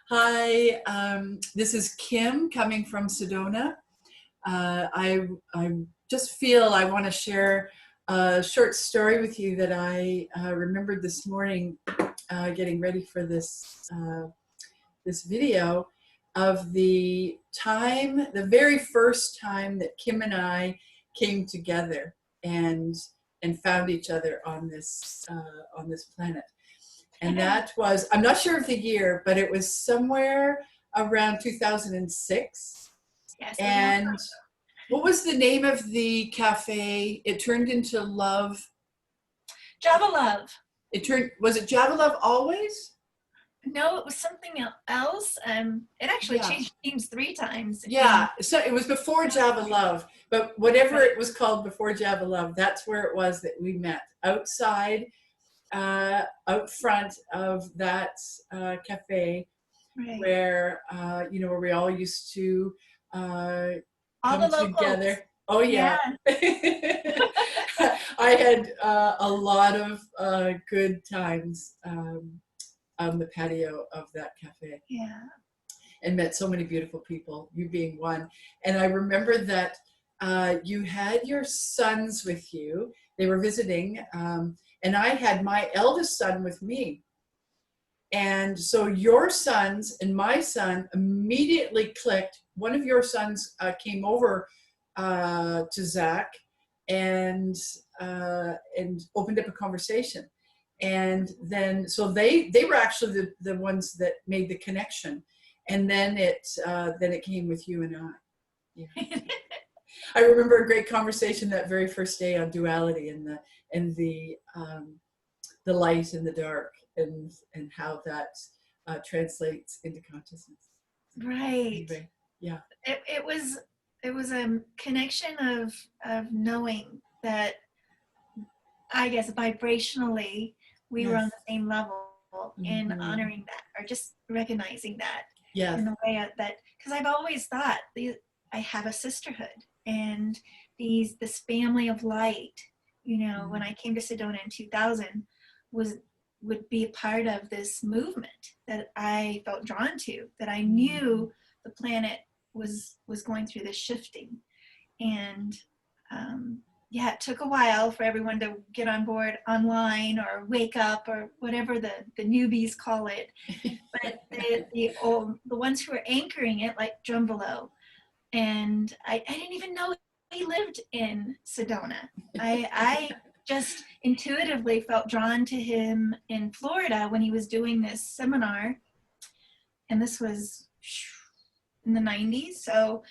Hi, this is Kim coming from Sedona. I just feel I want to share a short story with you that I remembered this morning getting ready for this video of the very first time that Kim and I came together and found each other on this planet. And that was, I'm not sure of the year, but it was somewhere around 2006. Yes. And what was the name of the cafe? It turned into Love. Java Love. Was it Java Love always? No, it was something else. It actually changed names 3 times. Yeah, so it was before Java Love, but whatever it was called before Java Love, that's where it was that we met, outside. Out front of that cafe, right. Where where we all used to come together. Oh yeah. I had a lot of good times on the patio of that cafe. Yeah. And met so many beautiful people, you being one. And I remember that you had your sons with you. They were visiting. And I had my eldest son with me. And so your sons and my son immediately clicked. One of your sons came over to Zach and opened up a conversation. And then, so they were actually the ones that made the connection. And then it came with you and I. Yeah. I remember a great conversation that very first day on duality and the light and the dark and how that translates into consciousness. Right. Anyway, yeah. It was a connection of knowing that, I guess vibrationally we were on the same level, and honoring that, or just recognizing that. Yes. In a way that, because I've always thought I have a sisterhood and this family of light, when I came to Sedona in 2000 would be a part of this movement that I felt drawn to, that I knew the planet was going through this shifting. And it took a while for everyone to get on board online or wake up or whatever the newbies call it. But the ones who were anchoring it, like Drumbolo, and I didn't even know he lived in Sedona. I just intuitively felt drawn to him in Florida when he was doing this seminar, and this was in the 90s. So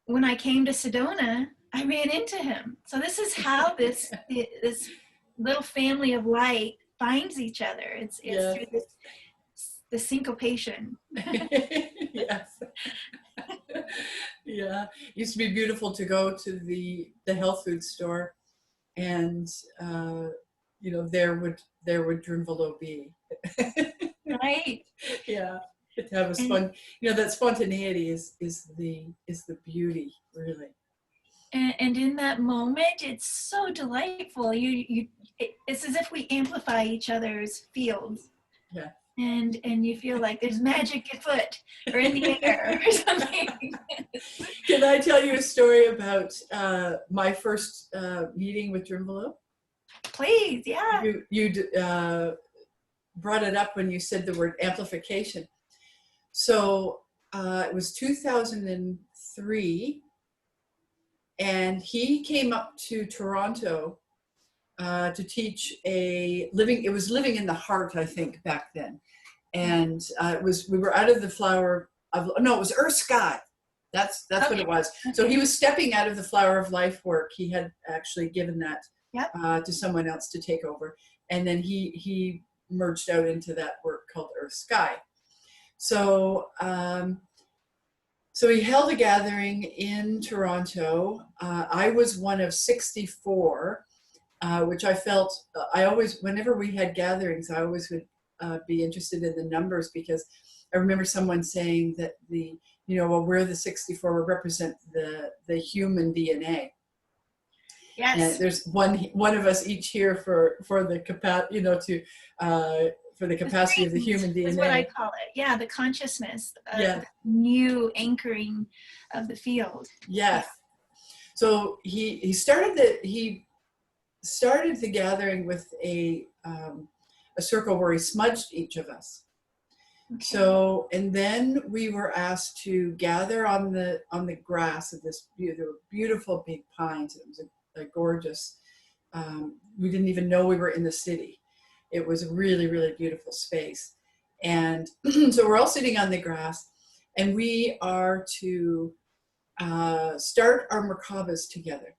when I came to Sedona, I ran into him. So this is how this little family of light finds each other. It's through the syncopation. Yes. Yeah. It used to be beautiful to go to the health food store, and there would Drunvalo be. Right. Yeah. To have that spontaneity is the beauty, really. And in that moment, it's so delightful. It's as if we amplify each other's fields. Yeah. And you feel like there's magic afoot or in the air or something. Can I tell you a story about my first meeting with Drumbalo? Please, yeah. You brought it up when you said the word amplification. So it was 2003. And he came up to Toronto to teach it was living in the heart, I think, back then. And we were out of the flower of, no, it was Earth Sky. That's okay. What it was. So he was stepping out of the flower of life work. He had actually given that to someone else to take over. And then he merged out into that work called Earth Sky. So, so he held a gathering in Toronto. I was one of 64, which I felt, whenever we had gatherings, I always would be interested in the numbers, because I remember someone saying that we're the 64, we represent the human DNA. Yes. And there's one of us each here for the capacity, for the capacity of the human DNA. Is what I call it. Yeah, the consciousness of Yeah. new anchoring of the field. Yes. Yeah. So he started the gathering with a circle where he smudged each of us. Okay. So, and then we were asked to gather on the grass of this beautiful big pines. It was a gorgeous. We didn't even know we were in the city. It was a really, really beautiful space. And so we're all sitting on the grass, and we are to start our Merkabas together.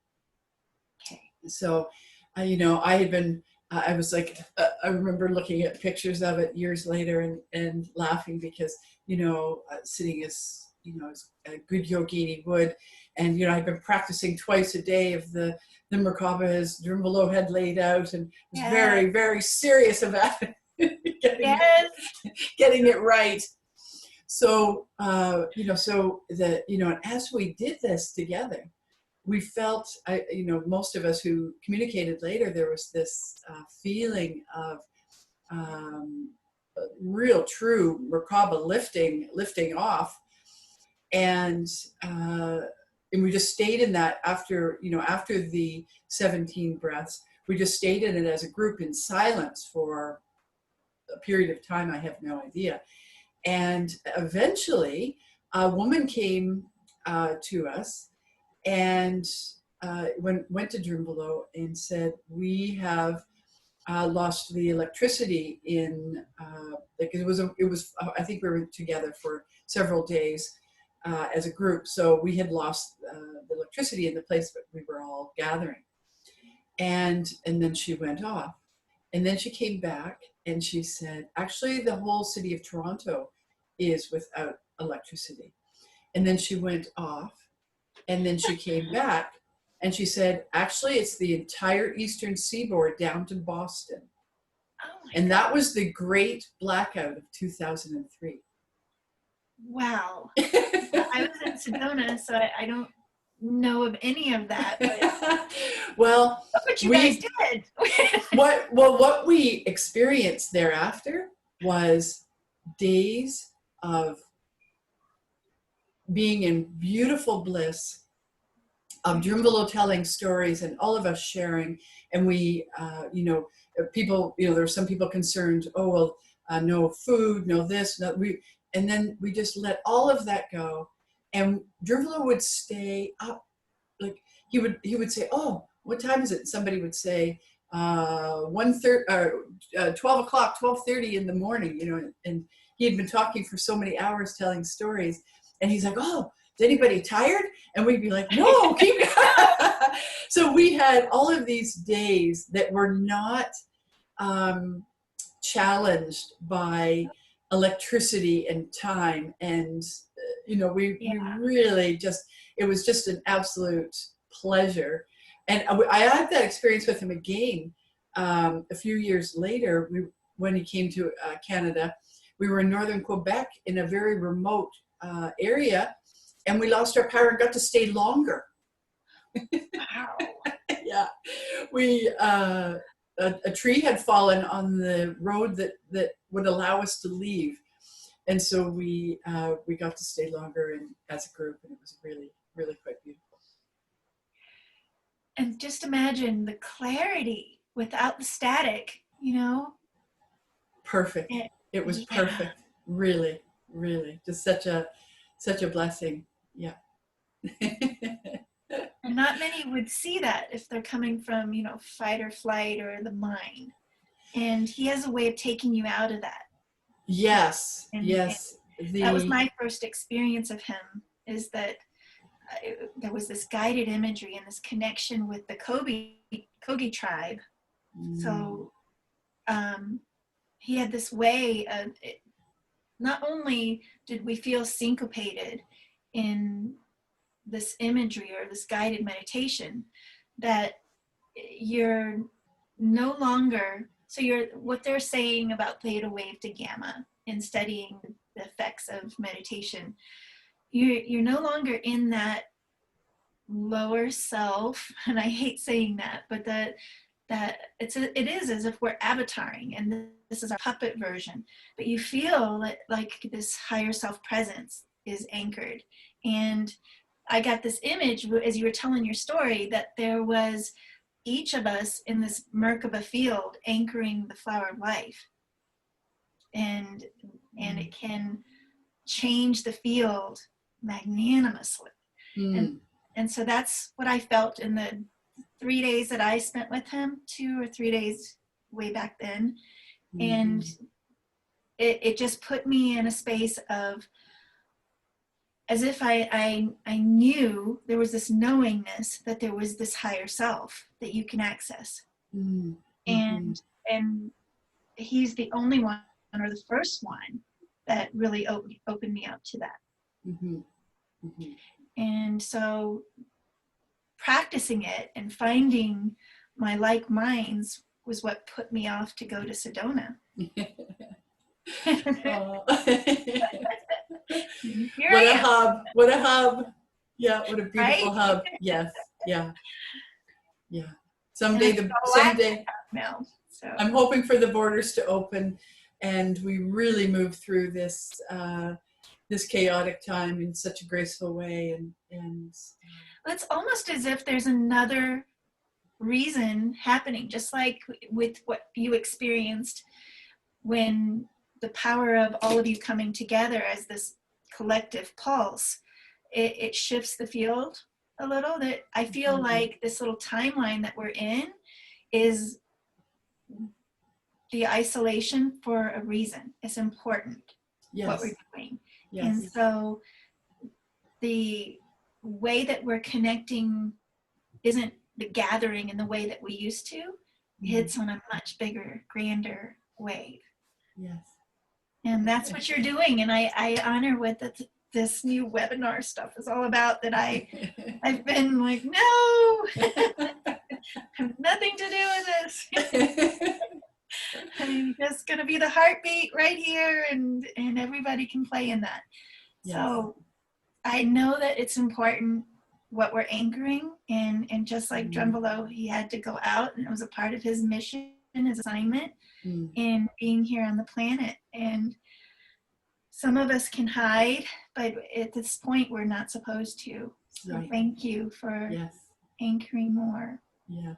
Okay. So, I had been, I was like, I remember looking at pictures of it years later and laughing because, sitting as a good yogini would. And, I'd been practicing twice a day of the Merkaba as Drimbolo had laid out, and was very, very serious about it. getting it right. So, and as we did this together, we felt, most of us who communicated later, there was this feeling of real, true Merkaba lifting off. And we just stayed in that after the 17 breaths, we just stayed in it as a group in silence for a period of time. I have no idea. And eventually a woman came to us and went to Drimbolo and said, we have lost the electricity in, it was I think we were together for several days as a group. So we had lost the electricity in the place that we were all gathering. And then she went off. And then she came back and she said, actually, the whole city of Toronto is without electricity. And then she went off, and then she came back and she said, actually, it's the entire eastern seaboard down to Boston. Oh, and that was the great blackout of 2003. Wow. I was in Sedona, so I don't know of any of that. But well, what you guys did. what we experienced thereafter was days of being in beautiful bliss, of Drimbolo telling stories and all of us sharing. And we, people, there were some people concerned, no food, no this, and then we just let all of that go. And Drimbolo would stay up, like he would say, oh, what time is it? Somebody would say 12 o'clock, 12:30 in the morning, and he had been talking for so many hours telling stories. And he's like, oh, is anybody tired? And we'd be like, no, keep going. So we had all of these days that were not challenged by electricity and time. And, we really just, it was just an absolute pleasure. And I had that experience with him again a few years later. When he came to Canada, we were in northern Quebec in a very remote area, and we lost our power and got to stay longer. Wow. Yeah. We a tree had fallen on the road that would allow us to leave, and so we got to stay longer and as a group, and it was really, really quite beautiful. And just imagine the clarity without the static, Perfect. It was perfect. Really, really, just such a blessing. Yeah. And not many would see that if they're coming from, fight or flight or the mind. And he has a way of taking you out of that. Yes. Yes. That was my first experience of him, is that there was this guided imagery and this connection with the Kogi tribe. So he had this way of it. Not only did we feel syncopated in this imagery or this guided meditation, that you're no longer, so what they're saying about theta wave to gamma in studying the effects of meditation, you're no longer in that lower self, and I hate saying that, but that it is as if we're avataring, and this is our puppet version, but you feel like this higher self presence is anchored. And I got this image as you were telling your story, that there was each of us in this Merkaba field anchoring the flower of life, and it can change the field magnanimously. And so that's what I felt in the 3 days that I spent with him, 2 or 3 days way back then. And it just put me in a space of, as if I knew there was this knowingness that there was this higher self that you can access. And he's the only one, or the first one, that really opened me up to that. And so practicing it and finding my like minds was what put me off to go to Sedona. What a hub. What a hub. Yeah, what a beautiful hub. Yes. Yeah. Yeah. Someday now. So I'm hoping for the borders to open and we really move through this this chaotic time in such a graceful way. And it's almost as if there's another reason happening, just like with what you experienced when the power of all of you coming together as this collective pulse, it shifts the field a little. That I feel like this little timeline that we're in is the isolation for a reason. It's important, what we're doing. And so the way that we're connecting isn't the gathering in the way that we used to. It's on a much bigger, grander wave. Yes. And that's what you're doing. And I honor what this new webinar stuff is all about, that I've been like, no, I have nothing to do with this. I'm just going to be the heartbeat right here, and everybody can play in that. Yes. So I know that it's important what we're anchoring, and just like Drumbelow, he had to go out, and it was a part of his mission, his assignment in being here on the planet. And some of us can hide, but at this point we're not supposed to. So thank you for anchoring more. Yeah.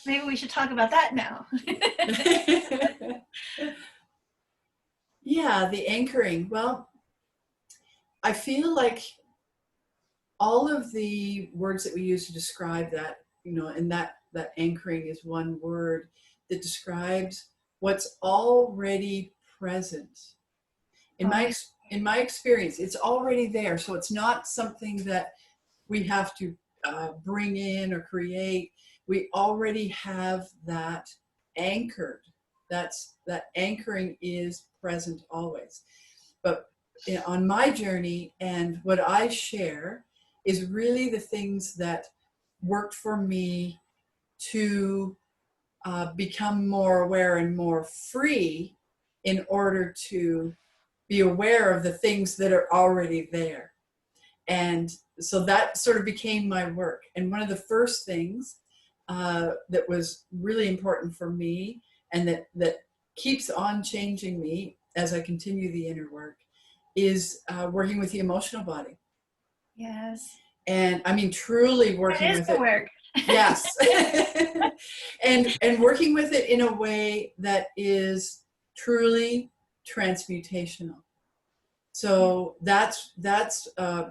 Maybe we should talk about that now. Yeah, the anchoring. Well, I feel like all of the words that we use to describe that, and that anchoring is one word that describes what's already present. In my experience, it's already there. So it's not something that we have to bring in or create. We already have that anchored. That anchoring is present always. But on my journey, and what I share is really the things that worked for me to become more aware and more free, in order to be aware of the things that are already there. And so that sort of became my work. And one of the first things that was really important for me, and that keeps on changing me as I continue the inner work, is working with the emotional body. Yes. And I mean, truly working with it. Work. Yes. and working with it in a way that is truly transmutational. So that's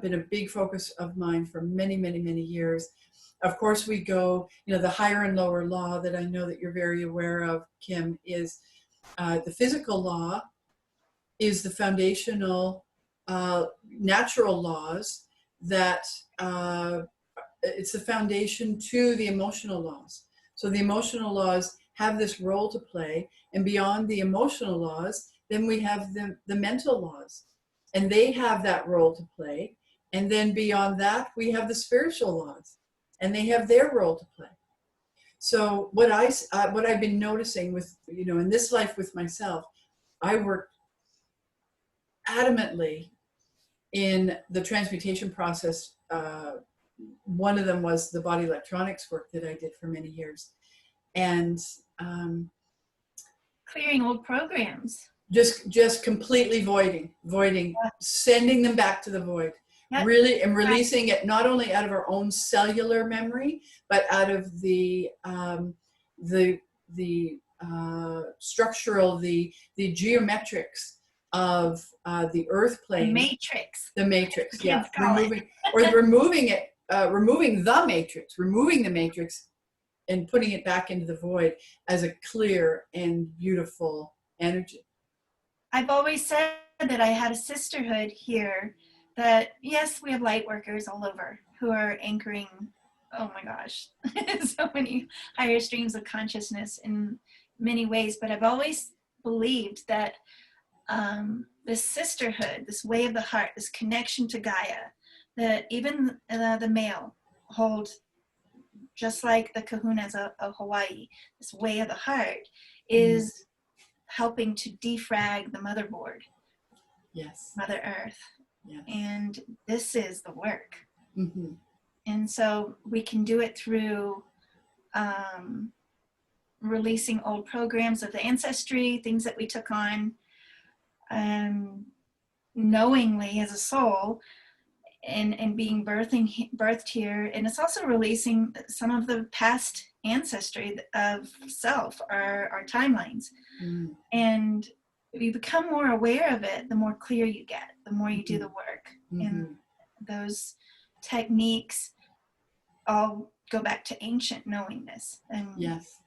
been a big focus of mine for many, many, many years. Of course, we go, the higher and lower law that I know that you're very aware of, Kim, is the physical law is the foundational natural laws that it's the foundation to the emotional laws. So the emotional laws have this role to play, and beyond the emotional laws, then we have the mental laws, and they have that role to play. And then beyond that, we have the spiritual laws, and they have their role to play. So what I've been noticing with, in this life with myself, I work adamantly in the transmutation process one of them was the body electronics work that I did for many years. And clearing old programs. Just completely voiding, sending them back to the void. Yep. Really, and releasing it not only out of our own cellular memory, but out of the structural, the geometrics of the earth plane. The matrix, Yeah. Removing the matrix and putting it back into the void as a clear and beautiful energy. I've always said that I had a sisterhood here, that yes, we have light workers all over who are anchoring, oh my gosh, so many higher streams of consciousness in many ways. But I've always believed that this sisterhood, this way of the heart, this connection to Gaia, that even the male hold, just like the kahunas of Hawaii, this way of the heart is helping to defrag the motherboard. Yes. Mother Earth. Yes. And this is the work. Mm-hmm. And so we can do it through releasing old programs of the ancestry, things that we took on knowingly as a soul, and being birthed here. And it's also releasing some of the past ancestry of self, our timelines. And you become more aware of it, the more clear you get, the more you do the work. And those techniques all go back to ancient knowingness. And yes.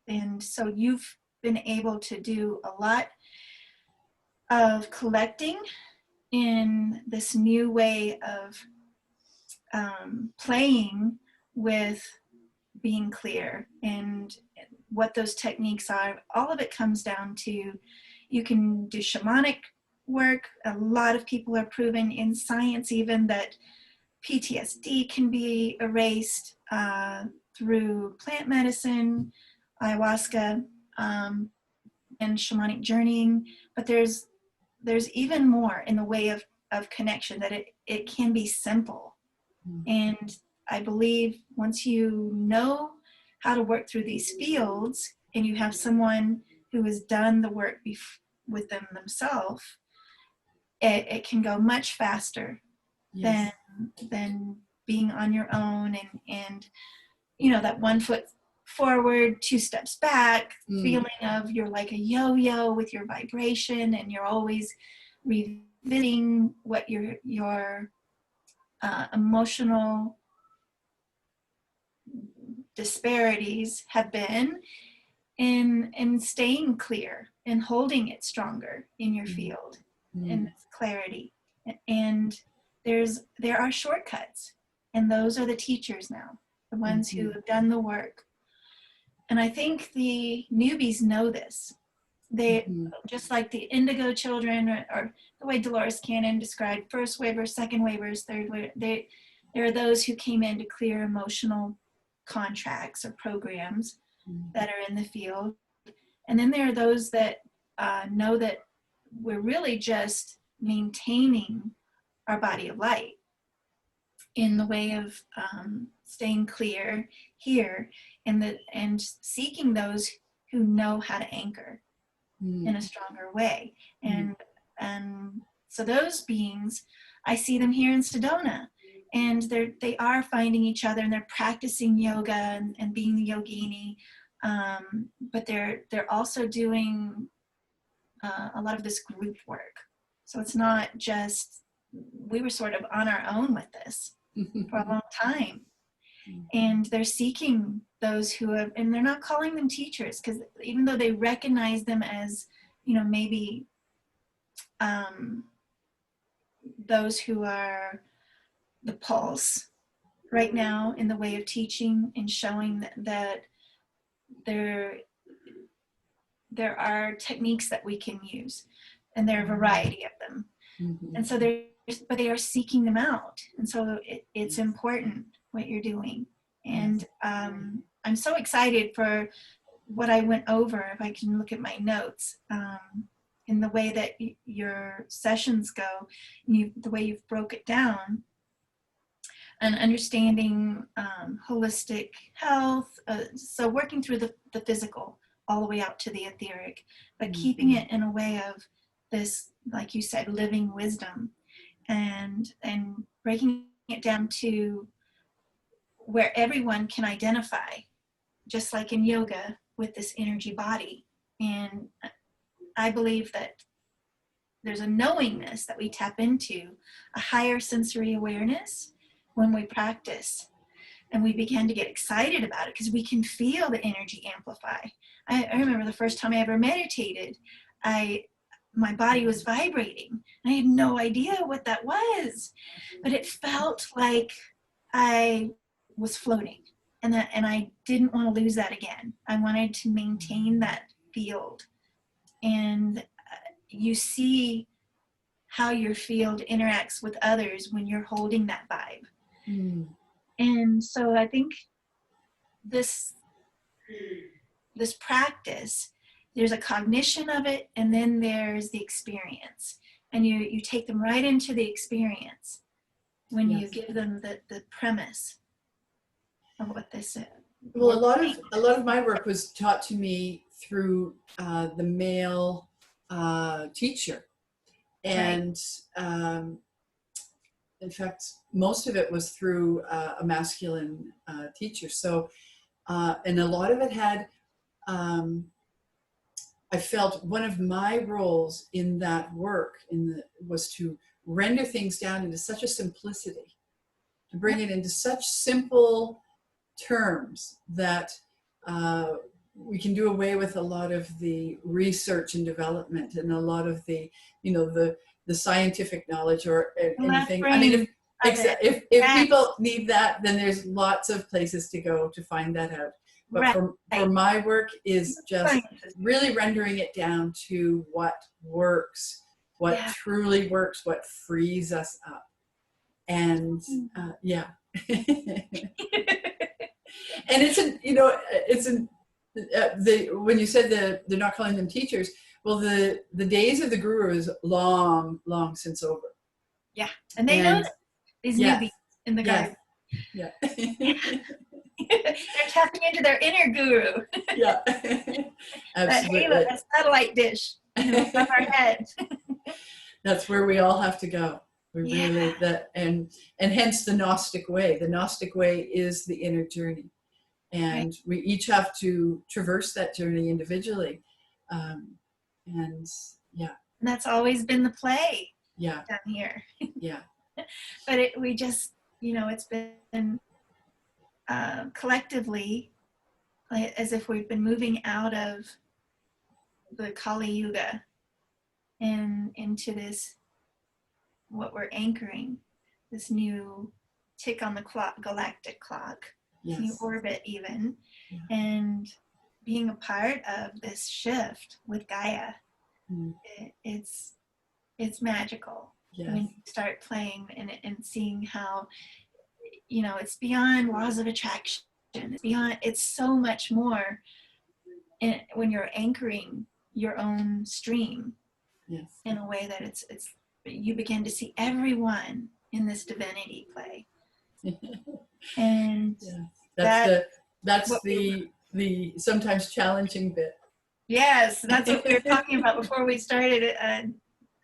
And so you've been able to do a lot of collecting in this new way of playing with being clear, and what those techniques are. All of it comes down to, you can do shamanic work. A lot of people are proven in science even that PTSD can be erased through plant medicine, ayahuasca, and shamanic journeying. But there's even more in the way of connection, that it can be simple. And I believe once you know how to work through these fields, and you have someone who has done the work with them themselves, it can go much faster than being on your own, and you know, that 1 foot forward, 2 steps back, feeling of you're like a yo-yo with your vibration, and you're always revisiting what your emotional disparities have been, and staying clear and holding it stronger in your field, and this clarity. And there are shortcuts, and those are the teachers now, the ones who have done the work. And I think the newbies know this. They just like the indigo children, or the way Dolores Cannon described first wavers, second wavers, third wave. There are those who came in to clear emotional contracts or programs that are in the field. And then there are those that know that we're really just maintaining our body of light in the way of staying clear here, and seeking those who know how to anchor in a stronger way. And so those beings, I see them here in Sedona, and they are finding each other, and they're practicing yoga and being the yogini, but they're also doing a lot of this group work. So it's not just, we were sort of on our own with this for a long time. And they're seeking those who have, and they're not calling them teachers, because even though they recognize them as, you know, maybe those who are the pulse right now in the way of teaching and showing that there are techniques that we can use, and there are a variety of them. And so but they are seeking them out. And so it's important what you're doing. And I'm so excited for what I went over, if I can look at my notes, in the way that your sessions go, the way you've broke it down. and understanding holistic health. So working through the physical all the way out to the etheric, but keeping it in a way of this, like you said, living wisdom, and breaking it down to where everyone can identify, just like in yoga, with this energy body. And I believe that there's a knowingness that we tap into, a higher sensory awareness when we practice, and we begin to get excited about it because we can feel the energy amplify. I remember the first time I ever meditated, my body was vibrating. I had no idea what that was, but it felt like I was floating, and I didn't want to lose that again. I wanted to maintain that field, and you see how your field interacts with others when you're holding that vibe. And so I think this practice, there's a cognition of it, and then there's the experience, and you take them right into the experience when you give them the premise of what they said. Well, a lot of my work was taught to me through the male teacher, and in fact, most of it was through a masculine teacher. So, and a lot of it had. I felt one of my roles in that work was to render things down into such a simplicity, to bring it into such simple terms that we can do away with a lot of the research and development and a lot of the, the scientific knowledge or anything. I mean, if people need that, then there's lots of places to go to find that out. But for my work is just really rendering it down to what works, what truly works, what frees us up. And and when you said they're not calling them teachers, well, the days of the guru is long since over. Yeah, and they know that these newbies in the garden. Yeah. They're tapping into their inner guru. Yeah, absolutely. That satellite dish above our head. That's where we all have to go. We really and hence the Gnostic way. The Gnostic way is the inner journey, and we each have to traverse that journey individually. And that's always been the play. Down here. But we just, it's been collectively, as if we've been moving out of the Kali Yuga and into this, what we're anchoring, this new tick on the clock, galactic clock, new orbit even, and being a part of this shift with Gaia. It's magical when you start playing and seeing how, it's beyond laws of attraction. It's so much more when you're anchoring your own stream in a way that it's you begin to see everyone in this divinity play. And that's the sometimes challenging bit. Yes, that's what we were talking about before we started,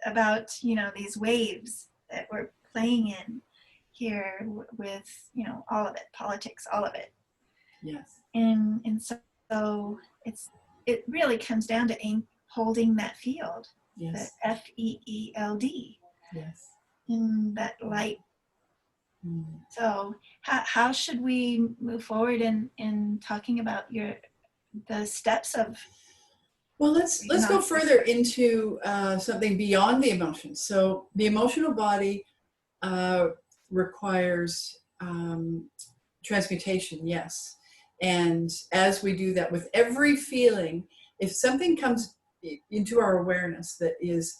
about these waves that we're playing in here with all of it, politics, all of it. And so it really comes down to holding that field, the FEELD, in that light. So how should we move forward in talking about the steps of? Well, let's go further into something beyond the emotions. So the emotional body requires transmutation, yes. And as we do that with every feeling, if something comes into our awareness that is,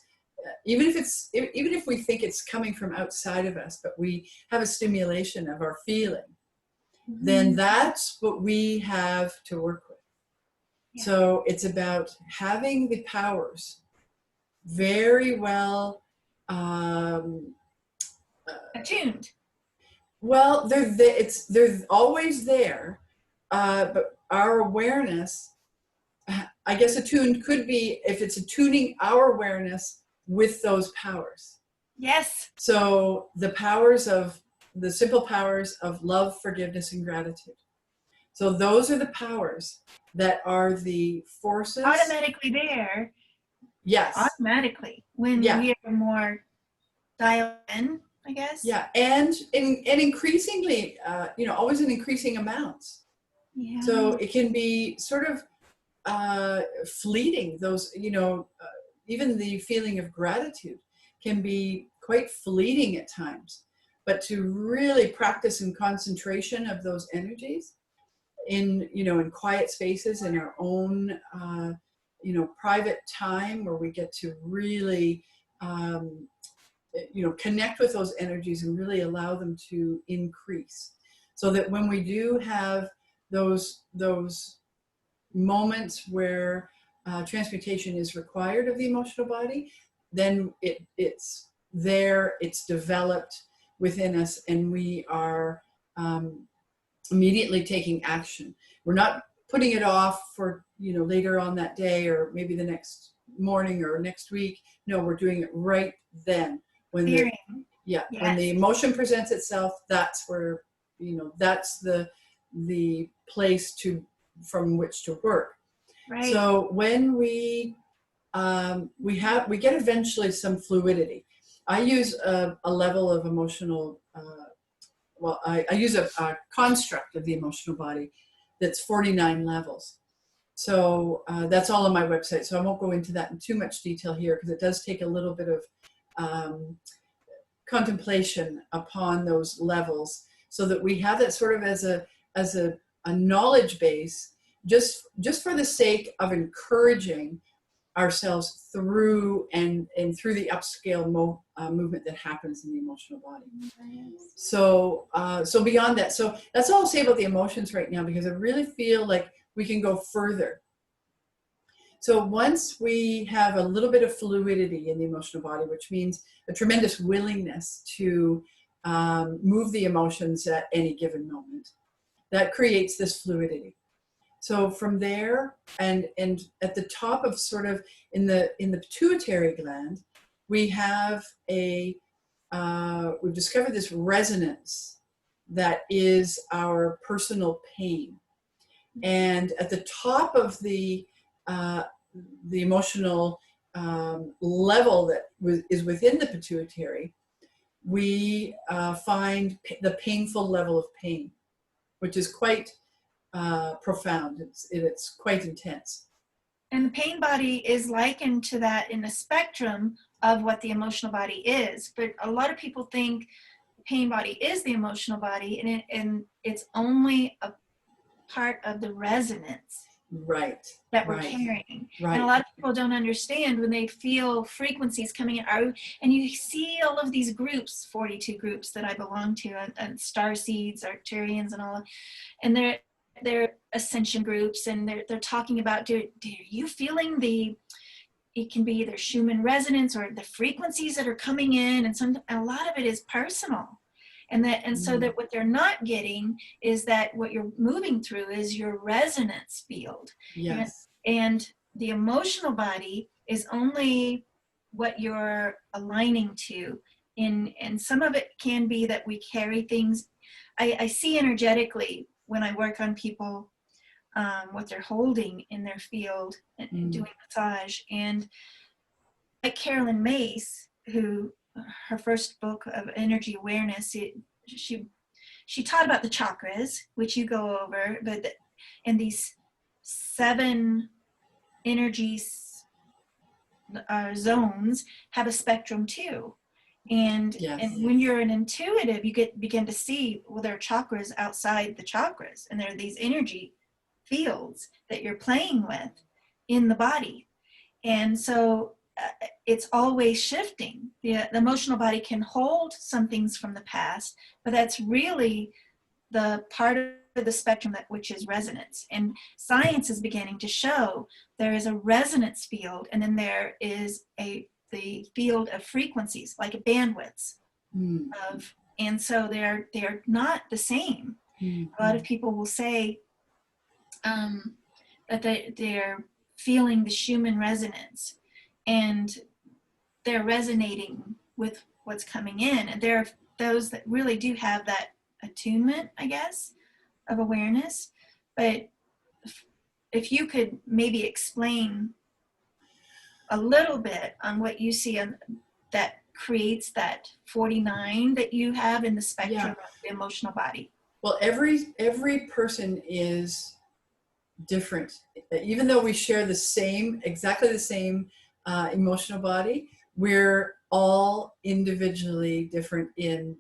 even if we think it's coming from outside of us, but we have a stimulation of our feeling, then that's what we have to work with. So it's about having the powers very well attuned. Well, they're always there, but our awareness, I guess, attuned could be if it's attuning our awareness with those powers. Yes. So the simple powers of love, forgiveness, and gratitude. So those are the powers that are the forces. Automatically there. Yes. Automatically. When Yeah. we are more dialed in, I guess. Yeah. And increasingly, always in increasing amounts. Yeah. So it can be sort of fleeting. Those, even the feeling of gratitude can be quite fleeting at times. But to really practice in concentration of those energies in quiet spaces in our own private time where we get to really connect with those energies and really allow them to increase, so that when we do have those moments where transmutation is required of the emotional body, then it's there, it's developed within us, and we are immediately taking action. We're not putting it off for later on that day or maybe the next morning or next week. No, we're doing it right then when Fearing. when Yes. the emotion presents itself. That's where that's the place from which to work. Right. So when we get eventually some fluidity. I use a level of emotional I use a construct of the emotional body that's 49 levels. So that's all on my website. So I won't go into that in too much detail here, because it does take a little bit of contemplation upon those levels, so that we have that sort of as a knowledge base, just for the sake of encouraging ourselves through and through the upscale movement that happens in the emotional body. So beyond that, so that's all I'll say about the emotions right now, because I really feel like we can go further. So once we have a little bit of fluidity in the emotional body, which means a tremendous willingness to move the emotions at any given moment, that creates this fluidity. So from there, and at the top of sort of in the pituitary gland, we have we've discovered this resonance that is our personal pain. And at the top of the emotional level that is within the pituitary, we find the painful level of pain, which is quite profound. It's quite intense. And the pain body is likened to that in the spectrum of what the emotional body is. But a lot of people think the pain body is the emotional body, and it's only a part of the resonance that we're carrying. And a lot of people don't understand when they feel frequencies coming in. And you see all of these groups, 42 groups that I belong to, and star seeds, Arcturians, and all, and they're ascension groups, and they're talking about, are you feeling it can be either Schumann resonance or the frequencies that are coming in, and a lot of it is personal. And so that what they're not getting is that what you're moving through is your resonance field. Yes. And the emotional body is only what you're aligning to. And some of it can be that we carry things. I see energetically when I work on people, what they're holding in their field and doing massage. And like Carolyn Mace, who her first book of energy awareness, she taught about the chakras, which you go over, and these 7 energy zones have a spectrum too. And when you're an intuitive, you begin to see, well, there are chakras outside the chakras, and there are these energy fields that you're playing with in the body. And so it's always shifting. The emotional body can hold some things from the past, but that's really the part of the spectrum which is resonance. And science is beginning to show there is a resonance field, and then there is the field of frequencies, like bandwidths of And so they're not the same. A lot of people will say that they're feeling the Schumann resonance, and they're resonating with what's coming in. And there are those that really do have that attunement, I guess, of awareness. But if you could maybe explain a little bit on what you see on that creates that 49 that you have in the spectrum of the emotional body. Well, every person is different. Even though we share exactly the same emotional body, we're all individually different in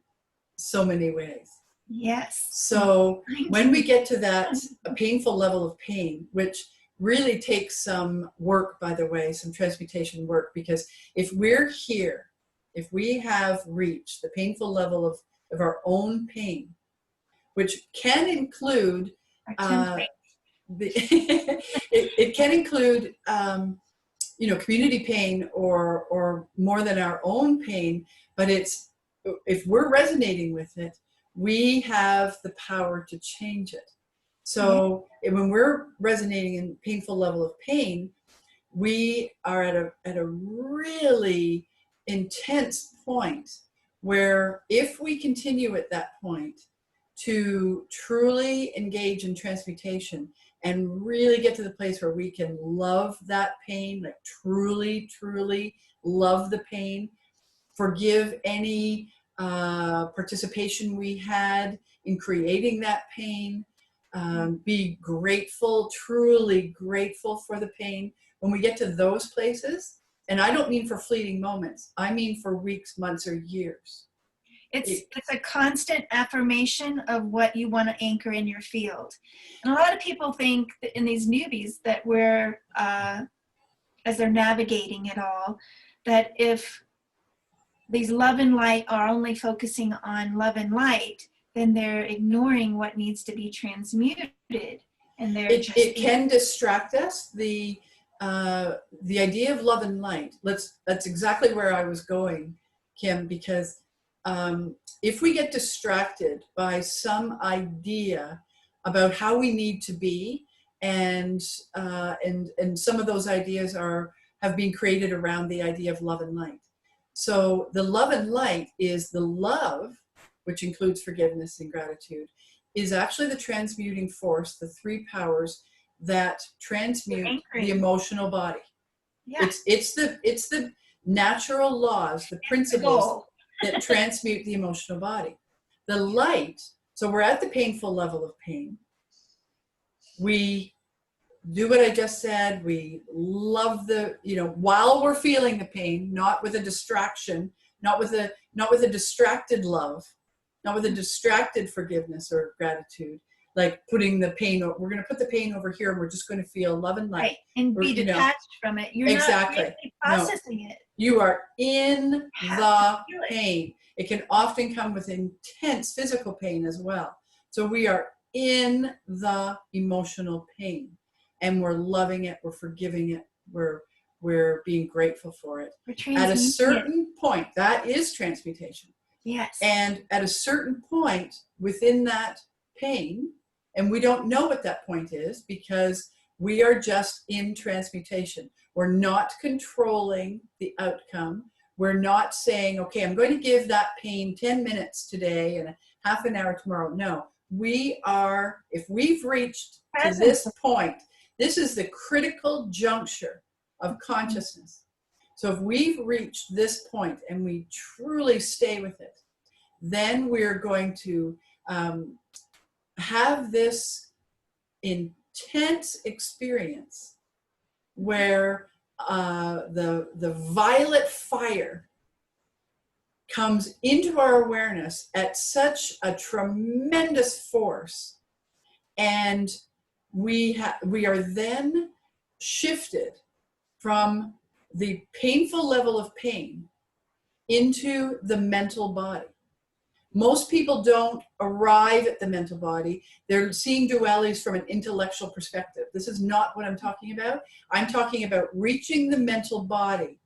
so many ways. Yes. So when we get to that a painful level of pain, which really takes some work, by the way, some transmutation work, because if we're here, if we have reached the painful level of our own pain, which can include it can include community pain or more than our own pain, but if we're resonating with it, we have the power to change it. So when we're resonating in painful level of pain, we are at a really intense point where if we continue at that point to truly engage in transmutation and really get to the place where we can love that pain, like truly, truly love the pain, forgive any participation we had in creating that pain, be grateful, truly grateful for the pain. When we get to those places, and I don't mean for fleeting moments, I mean for weeks, months, or years. It's a constant affirmation of what you want to anchor in your field. And a lot of people think that in these newbies that we're, as they're navigating it all, that if these love and light are only focusing on love and light, then they're ignoring what needs to be transmuted. And it can distract us. The idea of love and light, that's exactly where I was going, Kim, because if we get distracted by some idea about how we need to be, and some of those ideas have been created around the idea of love and light. So the love and light is the love, which includes forgiveness and gratitude, is actually the transmuting force, the three powers that transmute the emotional body. Yeah. It's the natural laws, the principles that transmute the emotional body. The light, so we're at the painful level of pain. We do what I just said. We love while we're feeling the pain, not with a distraction, not with a distracted love, not with a distracted forgiveness or gratitude, like putting the pain, we're going to put the pain over here and we're just going to feel love and light. Right. And be detached from it. You're not really processing it. You are in the pain. It can often come with intense physical pain as well. So we are in the emotional pain and we're loving it, we're forgiving it, we're being grateful for it. At a certain point, that is transmutation. Yes. And at a certain point within that pain, and we don't know what that point is because we are just in transmutation. We're not controlling the outcome. We're not saying, okay, I'm going to give that pain 10 minutes today and a half an hour tomorrow. No, if we've reached to this point, this is the critical juncture of consciousness. So if we've reached this point and we truly stay with it, then we're going to have this intense experience where the violet fire comes into our awareness at such a tremendous force, and we are then shifted from the painful level of pain into the mental body. Most people don't arrive at the mental body. They're seeing dualities from an intellectual perspective. This is not what I'm talking about. I'm talking about reaching the mental body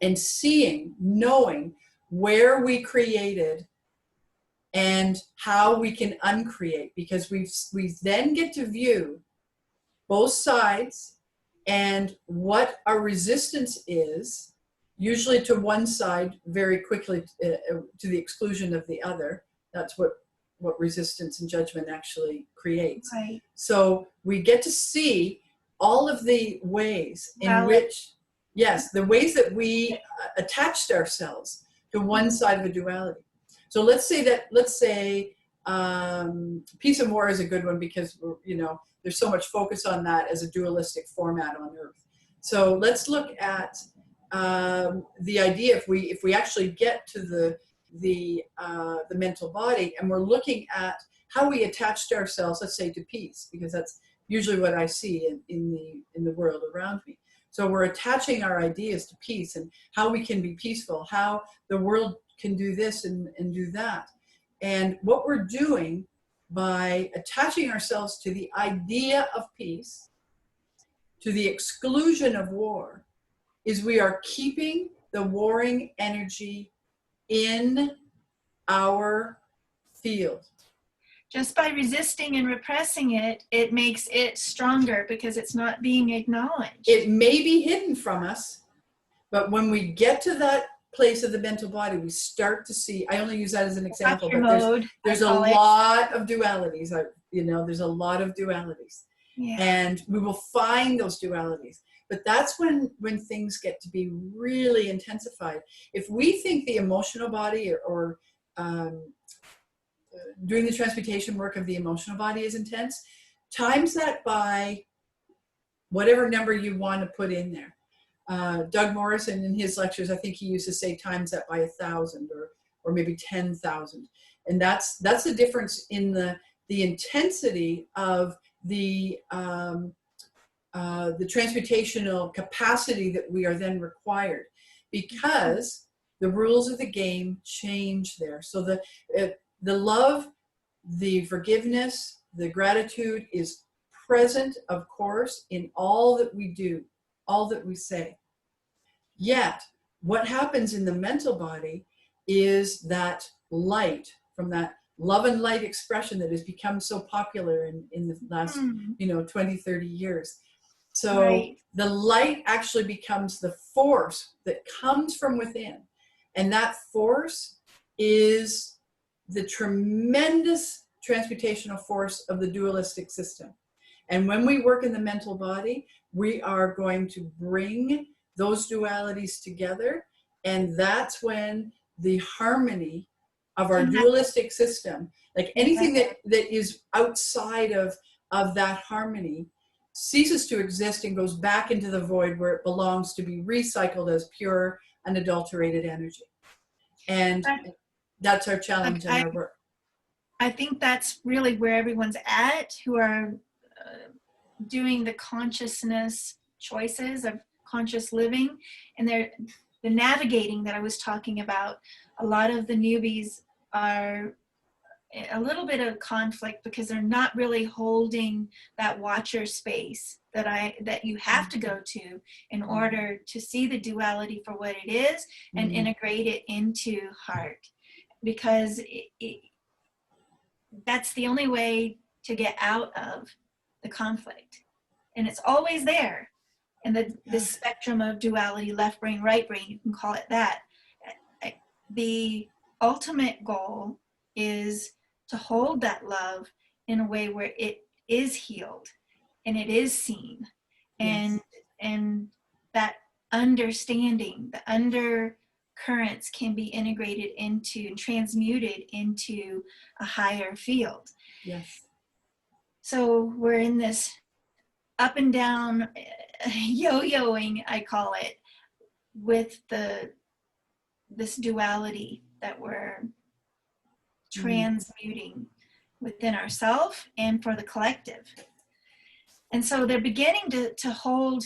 and seeing, knowing where we created and how we can uncreate, because we then get to view both sides and what our resistance is, usually to one side very quickly, to the exclusion of the other. That's what resistance and judgment actually creates. Right. So we get to see all of the ways in Valid. which, yes, the ways that we attached ourselves to one side of a duality. So let's say peace and war is a good one, because there's so much focus on that as a dualistic format on Earth. So let's look at the idea, if we actually get to the mental body, and we're looking at how we attached ourselves, let's say, to peace, because that's usually what I see in the world around me. So we're attaching our ideas to peace and how we can be peaceful, how the world can do this and do that. And what we're doing by attaching ourselves to the idea of peace, to the exclusion of war, is we are keeping the warring energy in our field. Just by resisting and repressing it, it makes it stronger because it's not being acknowledged. It may be hidden from us, but when we get to that place of the mental body, we start to see, I only use that as an example, but there's a lot of dualities. There's a lot of dualities. Yeah. And we will find those dualities. But that's when things get to be really intensified. If we think the emotional body or doing the transmutation work of the emotional body is intense, times that by whatever number you want to put in there. Doug Morrison, in his lectures, I think he used to say times that by 1,000 or maybe 10,000. And that's the difference in the intensity of the transmutational capacity that we are then required, because the rules of the game change there. So the love, the forgiveness, the gratitude is present, of course, in all that we do, all that we say. Yet, what happens in the mental body is that light, from that love and light expression that has become so popular in the last 20, 30 years. So right. The light actually becomes the force that comes from within. And that force is the tremendous transmutational force of the dualistic system. And when we work in the mental body, we are going to bring those dualities together. And that's when the harmony of our dualistic system, like anything that is outside of that harmony, ceases to exist and goes back into the void where it belongs to be recycled as pure, unadulterated energy. And that's our challenge in our work. I think that's really where everyone's at, who are doing the consciousness choices of conscious living, and the navigating that I was talking about. A lot of the newbies are a little bit of conflict because they're not really holding that watcher space that you have to go to in order to see the duality for what it is and integrate it into heart, because that's the only way to get out of the conflict. And it's always there. And the spectrum of duality, left brain, right brain, you can call it that. The ultimate goal is to hold that love in a way where it is healed and it is seen. And that understanding, the undercurrents can be integrated into and transmuted into a higher field. Yes. So we're in this up and down yo-yoing, I call it, with this duality that we're transmuting within ourselves and for the collective. And so they're beginning to hold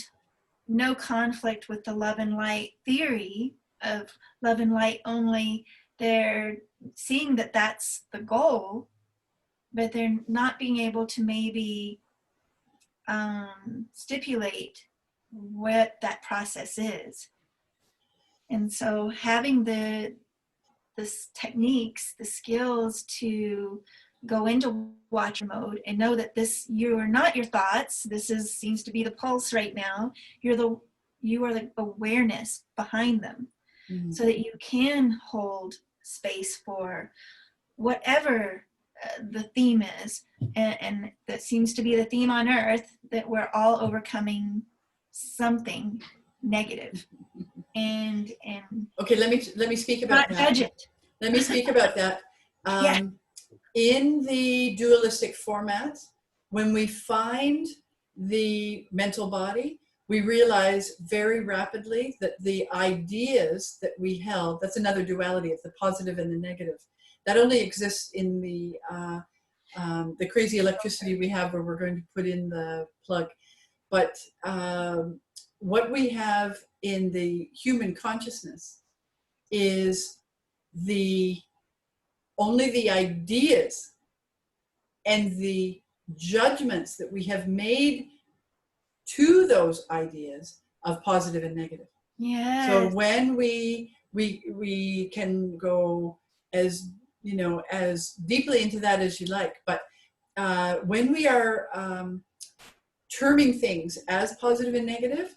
no conflict with the love and light theory of love and light only. They're seeing that that's the goal, but they're not being able to maybe stipulate what that process is. And so having the techniques, the skills to go into watcher mode and know that you are not your thoughts. Seems to be the pulse right now. You are the awareness behind them, so that you can hold space for whatever the theme is, and that seems to be the theme on Earth, that we're all overcoming something negative. And okay, let me speak about not that. judge it. Let me speak about that. Yeah. In the dualistic format, when we find the mental body, we realize very rapidly that the ideas that we held, that's another duality of the positive and the negative, that only exists in the crazy electricity we have, where we're going to put in the plug. But what we have in the human consciousness is only the ideas and the judgments that we have made to those ideas of positive and negative. Yes. So when we can go as as deeply into that as you like, but when we are terming things as positive and negative,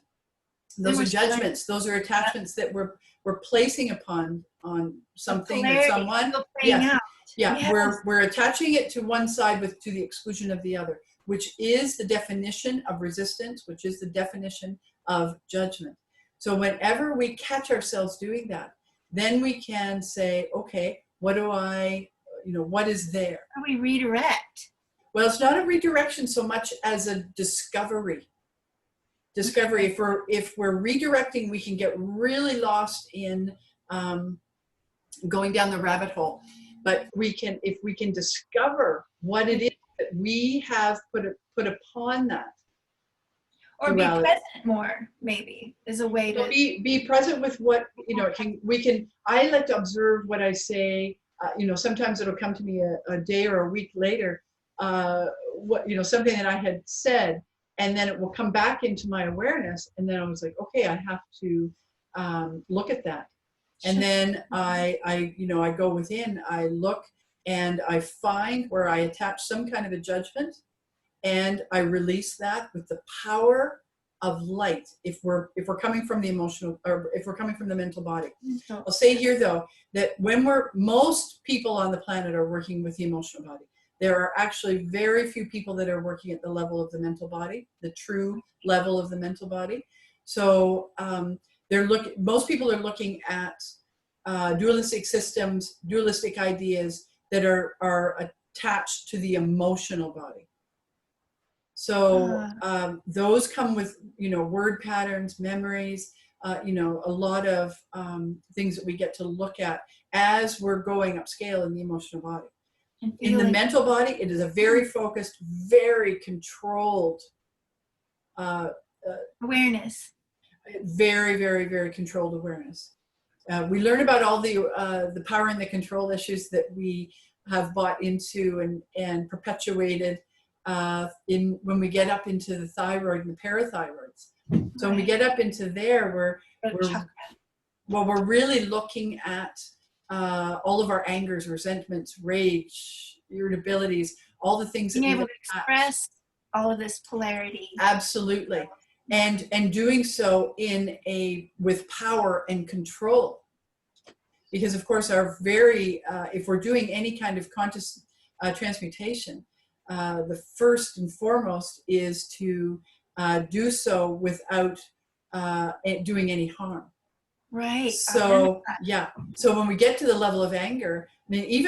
those are judgments. Those are attachments that we're placing upon something or someone. Yes. Yeah, yes. We're attaching it to one side to the exclusion of the other, which is the definition of resistance, which is the definition of judgment. So whenever we catch ourselves doing that, then we can say, okay, what is there? How do we redirect? Well, it's not a redirection so much as a discovery. Okay. If we're redirecting, we can get really lost in going down the rabbit hole. But if we can discover what it is that we have put upon that, or duality. Be present more, maybe, is a way to be present with what we can. I like to observe what I say. Sometimes it'll come to me a day or a week later. Something that I had said, and then it will come back into my awareness, and then I was like, okay, I have to look at that. And then I go within, I look, and I find where I attach some kind of a judgment, and I release that with the power of light. If we're coming from the emotional, or if we're coming from the mental body. I'll say here though, that most people on the planet are working with the emotional body. There are actually very few people that are working at the level of the mental body, the true level of the mental body. So most people are looking at dualistic systems, dualistic ideas that are attached to the emotional body. So those come with word patterns, memories, a lot of things that we get to look at as we're going upscale in the emotional body. In the mental body, it is a very focused, very controlled awareness. Very, very, very controlled awareness. We learn about all the power and the control issues that we have bought into and perpetuated when we get up into the thyroid and the parathyroids. So when we get up into there, we're really looking at all of our angers, resentments, rage, irritabilities, all the things being able to express all of this polarity. Absolutely. And doing so with power and control. Because of course if we're doing any kind of conscious transmutation, the first and foremost is to do so without doing any harm. Right. So yeah. So when we get to the level of anger, I mean,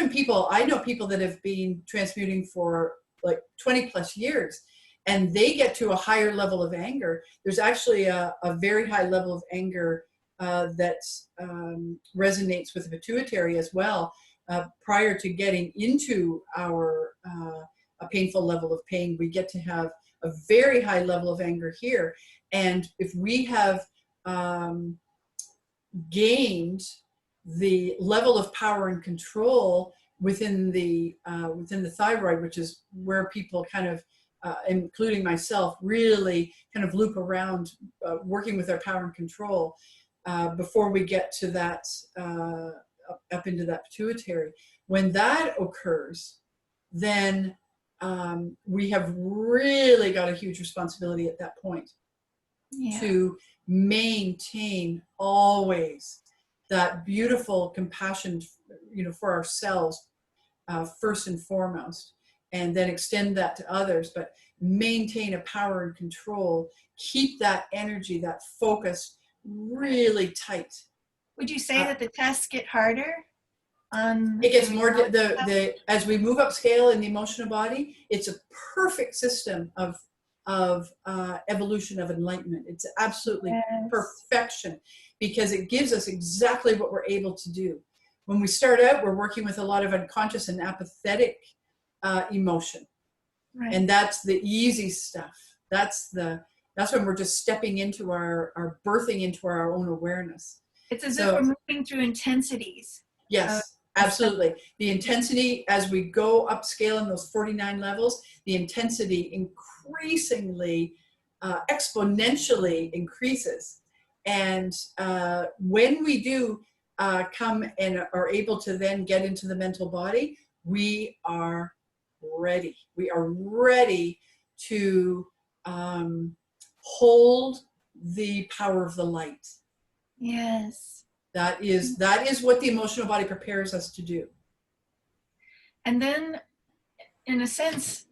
I know people that have been transmuting for like 20 plus years, and they get to a higher level of anger. There's actually a very high level of anger that resonates with the pituitary as well. Prior to getting into a painful level of pain, we get to have a very high level of anger here. And if we have gained the level of power and control within the thyroid, which is where people kind of, including myself, really kind of loop around working with our power and control before we get to that up into that pituitary. When that occurs, then we have really got a huge responsibility at that point to maintain always that beautiful compassion, for ourselves, first and foremost, and then extend that to others, but maintain a power and control, keep that energy, that focus really tight. Would you say that the tests get harder? It gets more, as we move up scale in the emotional body, it's a perfect system of evolution, of enlightenment. It's absolutely perfection, because it gives us exactly what we're able to do. When we start out, we're working with a lot of unconscious and apathetic emotion. Right. And that's the easy stuff. That's when we're just stepping into our birthing into our own awareness. It's as if we're moving through intensities. Yes, absolutely. The intensity, as we go upscale in those 49 levels, the intensity increasingly, exponentially increases. And when we do come and are able to then get into the mental body, we are ready. We are ready to hold the power of the light. Yes. That is what the emotional body prepares us to do. And then, in a sense,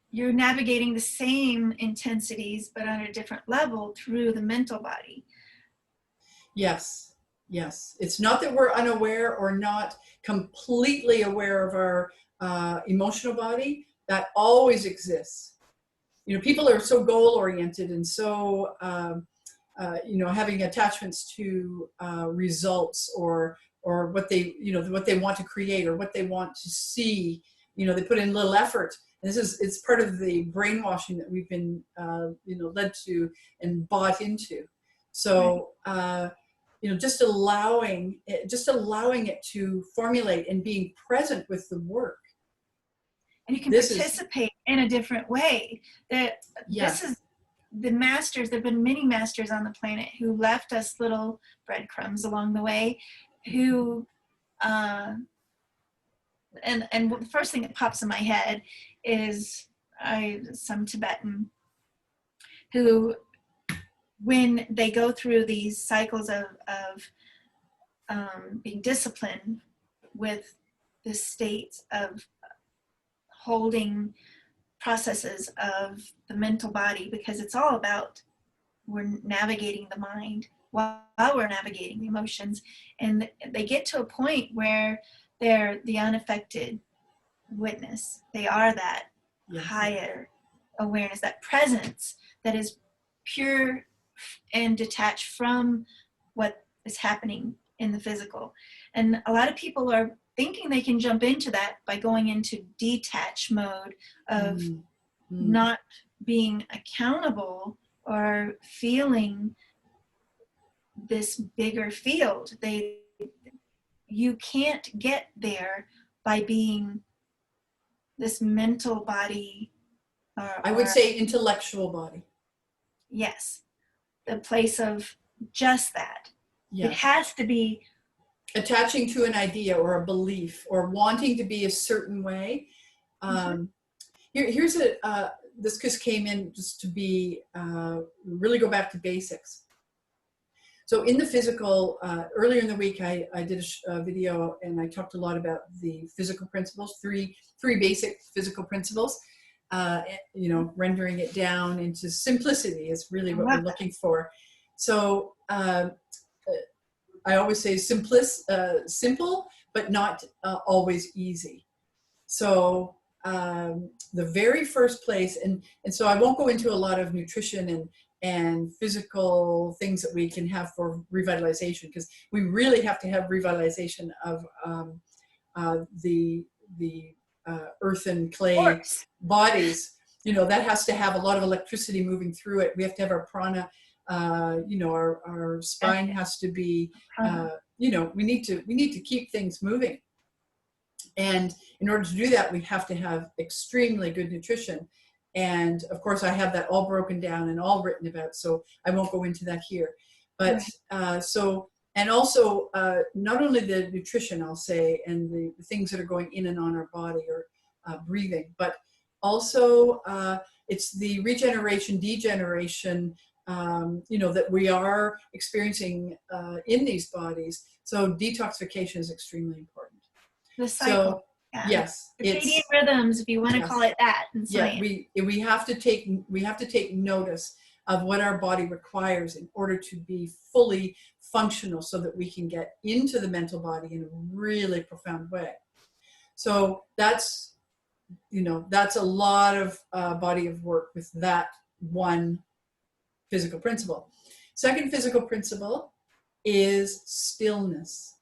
you're navigating the same intensities, but on a different level through the mental body. Yes, yes. It's not that we're unaware or not completely aware of our emotional body. That always exists. People are so goal-oriented and so having attachments to results or what they what they want to create or what they want to see. They put in little effort. And it's part of the brainwashing that we've been led to and bought into. So just allowing it to formulate and being present with the work. And you can participate in a different way. This is the masters. There have been many masters on the planet who left us little breadcrumbs along the way, who and the first thing that pops in my head is some Tibetan who, when they go through these cycles of being disciplined with the states of holding processes of the mental body, because it's all about, we're navigating the mind while we're navigating the emotions, and they get to a point where they're the unaffected witness. They are that higher awareness, that presence that is pure and detached from what is happening in the physical. And a lot of people are thinking they can jump into that by going into detach mode of not being accountable or feeling this bigger field. You can't get there by being this mental body. I would say intellectual body. Yes. The place of just that. Yes. It has to be attaching to an idea or a belief or wanting to be a certain way. Here's this just came in just to be, really go back to basics. So in the physical, earlier in the week, I did a video and I talked a lot about the physical principles, three basic physical principles, rendering it down into simplicity is really what we're looking for. So I always say simple, but not always easy. So the very first place, and so I won't go into a lot of nutrition and physical things that we can have for revitalization, because we really have to have revitalization of the earth and clay bodies. That has to have a lot of electricity moving through it. We have to have our prana. Our spine has to be, we need to keep things moving. And in order to do that, we have to have extremely good nutrition. And of course, I have that all broken down and all written about, so I won't go into that here. But so And also, not only the nutrition, I'll say, and the things that are going in and on our body, or breathing, but also it's the regeneration, degeneration, that we are experiencing in these bodies. So detoxification is extremely important. The cycle. So, yes, circadian rhythms, if you want to call it that in science. We have to take notice of what our body requires in order to be fully functional, so that we can get into the mental body in a really profound way. So that's a lot of body of work with that one physical principle. Second physical principle is stillness.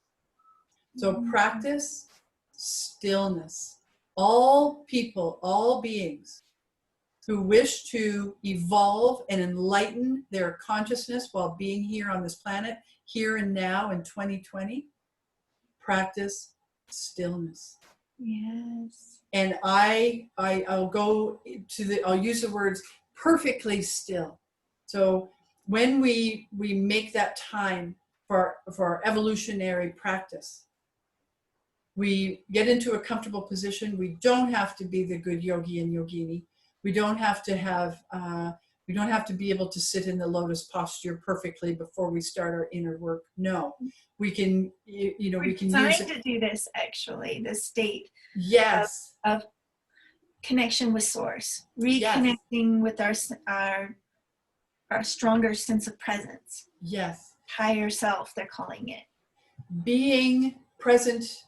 So practice stillness. All people, all beings who wish to evolve and enlighten their consciousness while being here on this planet, here and now in 2020, practice stillness. Yes. And I'll use the words perfectly still. So when we make that time for our evolutionary practice, we get into a comfortable position. We don't have to be the good yogi and yogini. We don't have to be able to sit in the lotus posture perfectly before we start our inner work. No, we can, we can use it to do this, actually, this state. Yes. Of connection with source, reconnecting with our stronger sense of presence. Yes. Higher self, they're calling it. Being present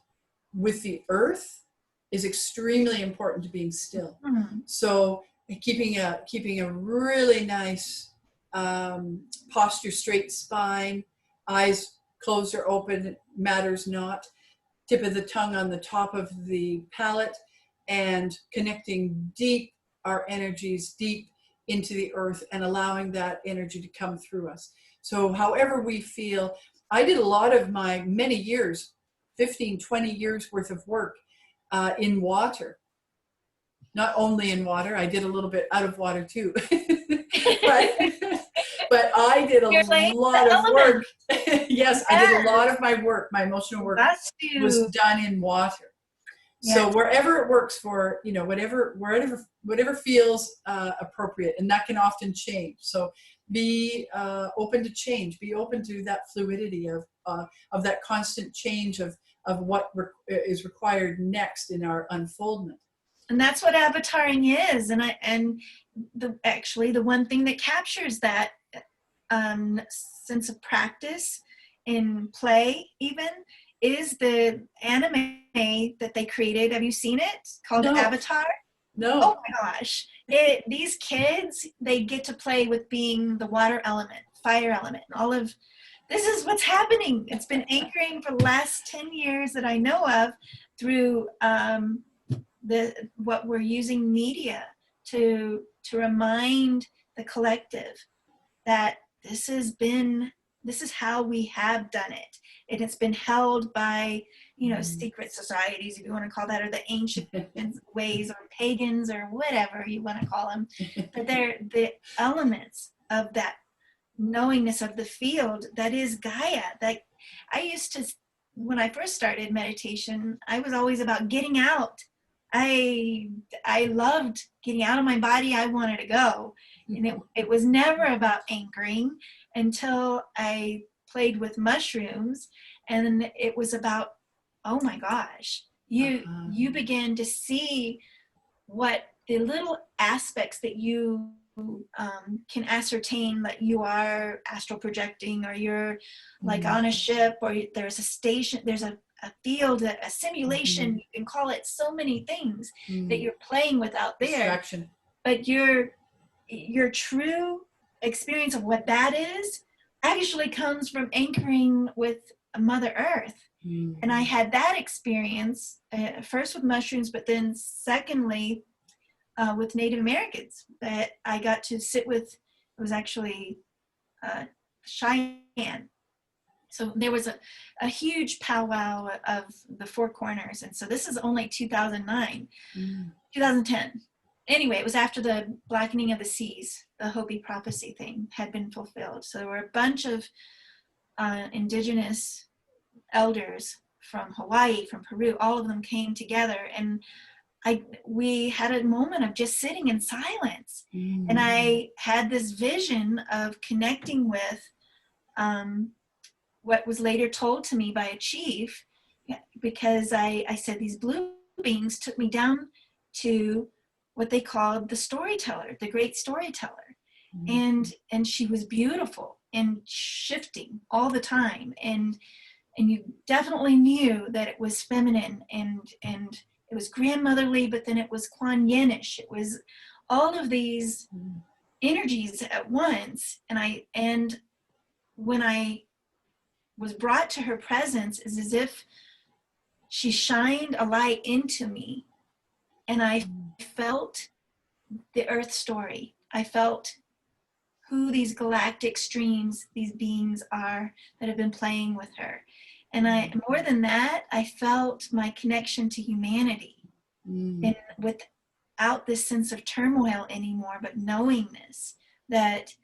with the earth is extremely important to being still. Mm-hmm. So keeping a really nice posture, straight spine, eyes closed or open matters not. Tip of the tongue on the top of the palate, and connecting deep our energies deep into the earth and allowing that energy to come through us. So however we feel, I did a lot of my many years, 15, 20 years worth of work in water. Not only in water, I did a little bit out of water too. but I did a lot of work. Yes, I did a lot of my work, my emotional work was done in water. Yes. So wherever it works for, whatever feels appropriate, and that can often change. So be open to change. Be open to that fluidity of that constant change of what is required next in our unfoldment. And that's what avataring is. And the one thing that captures that sense of practice in play even is the anime that they created. Have you seen it? Called Avatar? No. Oh my gosh. These kids, they get to play with being the water element, fire element, and all of this is what's happening. It's been anchoring for the last 10 years that I know of through what we're using media to remind the collective that this is how we have done it. And it's been held by, secret societies, if you want to call that, or the ancient ways, or pagans, or whatever you want to call them. But they're the elements of that knowingness of the field that is Gaia. That I used to, when I first started meditation, I was always about getting out. I loved getting out of my body. I wanted to go. And it was never about anchoring until I played with mushrooms, and it was about, oh my gosh, you begin to see what the little aspects that you can ascertain that you are astral projecting, or you're like on a ship, or there's a station, there's a field, a simulation, you can call it so many things that you're playing with out there. Distraction. But your true experience of what that is actually comes from anchoring with Mother Earth. And I had that experience first with mushrooms, but then secondly with Native Americans that I got to sit with. It was actually Cheyenne. So there was a huge powwow of the Four Corners. And so this is only 2009, 2010. Anyway, it was after the blackening of the seas. The Hopi prophecy thing had been fulfilled. So there were a bunch of indigenous elders from Hawaii, from Peru, all of them came together, and we had a moment of just sitting in silence. And I had this vision of connecting with what was later told to me by a chief, because I said these blue beings took me down to what they called the storyteller, the great storyteller. And she was beautiful and shifting all the time. And you definitely knew that it was feminine, and it was grandmotherly, but then it was Kuan Yin-ish. It was all of these energies at once. And when I was brought to her presence, is as if she shined a light into me, and I felt the earth story. I felt who these galactic streams, these beings are that have been playing with her. And more than that, I felt my connection to humanity, and without this sense of turmoil anymore, but knowingness that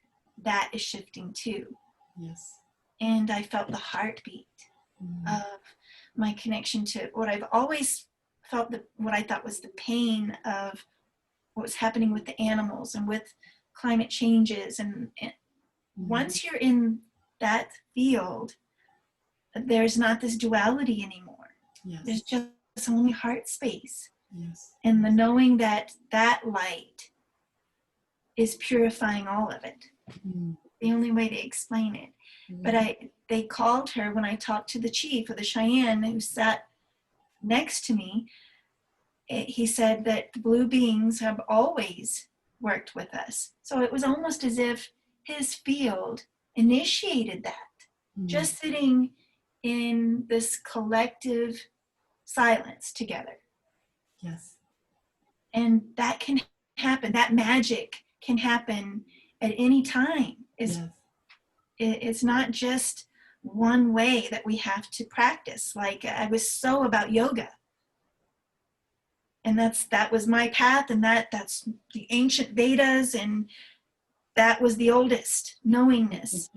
is shifting too. Yes. And I felt the heartbeat of my connection to what I've always felt, what I thought was the pain of what was happening with the animals and with climate changes. And once you're in that field, there's not this duality anymore. Yes. There's just only heart space. Yes. And the knowing that that light is purifying all of it. The only way to explain it. But they called her, when I talked to the chief of the Cheyenne who sat next to me, he said that the blue beings have always worked with us. So it was almost as if his field initiated that, just sitting in this collective silence together. Yes. And that can happen. That magic can happen at any time. It's not just one way that we have to practice. Like, I was so about yoga, and that was my path, and that's the ancient Vedas, and that was the oldest knowingness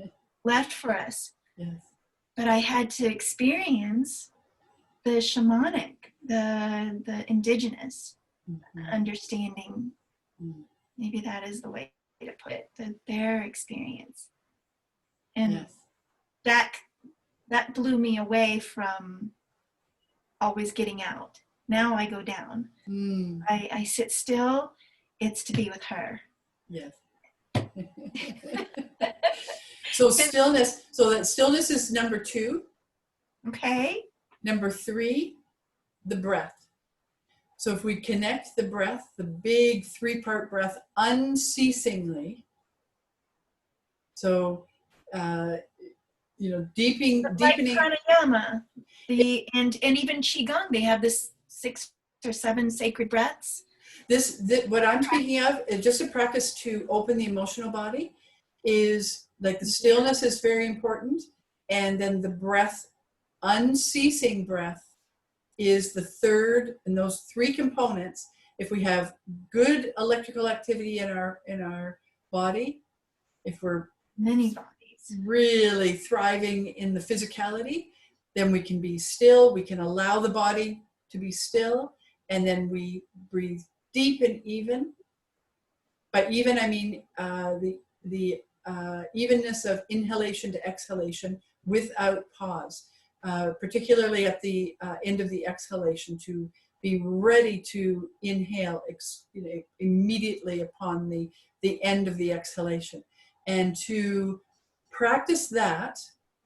left for us. Yes. But I had to experience the shamanic, the indigenous understanding. Maybe that is the way to put it, their experience. And that blew me away from always getting out. Now I go down. I sit still. It's to be with her. Yes. So stillness. So that stillness is number 2. Okay. Number 3, the breath. So if we connect the breath, the big 3-part breath, unceasingly. So, deepening. Like pranayama, and even qigong, they have this 6 or 7 sacred breaths. What I'm speaking of is just a practice to open the emotional body. Is like the stillness is very important, and then the breath, unceasing breath, is the third. And those 3 components, if we have good electrical activity in our body, if we're many bodies really thriving in the physicality, then we can be still. We can allow the body to be still, and then we breathe deep and even. By even, I mean the evenness of inhalation to exhalation without pause, particularly at the end of the exhalation, to be ready to inhale immediately upon the end of the exhalation, and to practice that.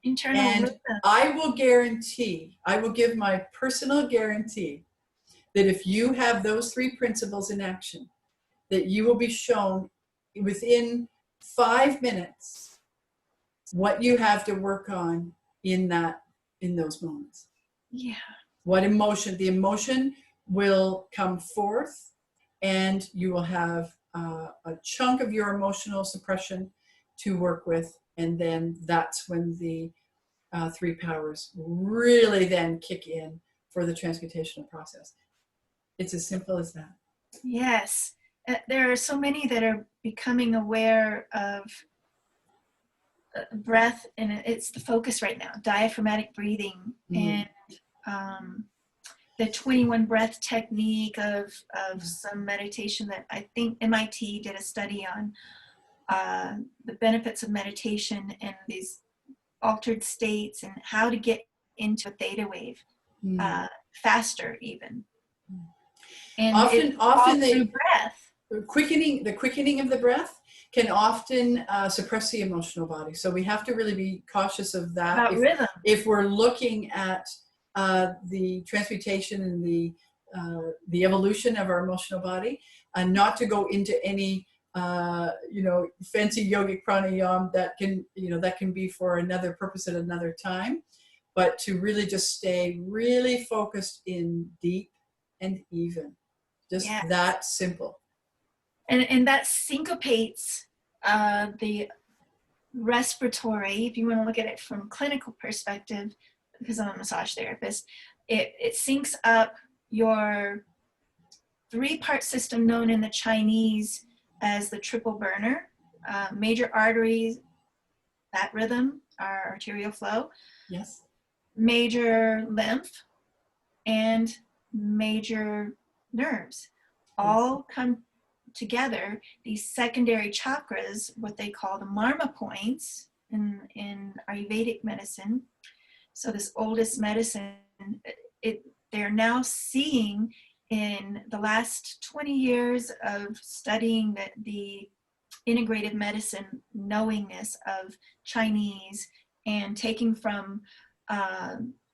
Internal rhythm. I will give my personal guarantee that if you have those 3 principles in action, that you will be shown within 5 minutes what you have to work on in those moments. Yeah. What emotion? The emotion will come forth, and you will have a chunk of your emotional suppression to work with, and then that's when the 3 powers really then kick in for the transmutational process. It's as simple as that. Yes. There are so many that are becoming aware of breath, and it's the focus right now, diaphragmatic breathing, and the 21 breath technique of some meditation that I think MIT did a study on the benefits of meditation and these altered states and how to get into a theta wave faster even. And often the breath. The quickening of the breath can often suppress the emotional body. So we have to really be cautious of that. About rhythm. If we're looking at the transmutation and the evolution of our emotional body, and not to go into any fancy yogic pranayama that can be for another purpose at another time, but to really just stay really focused in deep and even, just that simple. And that syncopates the respiratory, if you want to look at it from clinical perspective, because I'm a massage therapist, it syncs up your 3-part system known in the Chinese as the triple burner, major arteries, that rhythm, our arterial flow, yes, major lymph, and major nerves, all come together. These secondary chakras, what they call the marma points in Ayurvedic medicine. So this oldest medicine, they're now seeing in the last 20 years of studying the integrative medicine knowingness of Chinese and taking from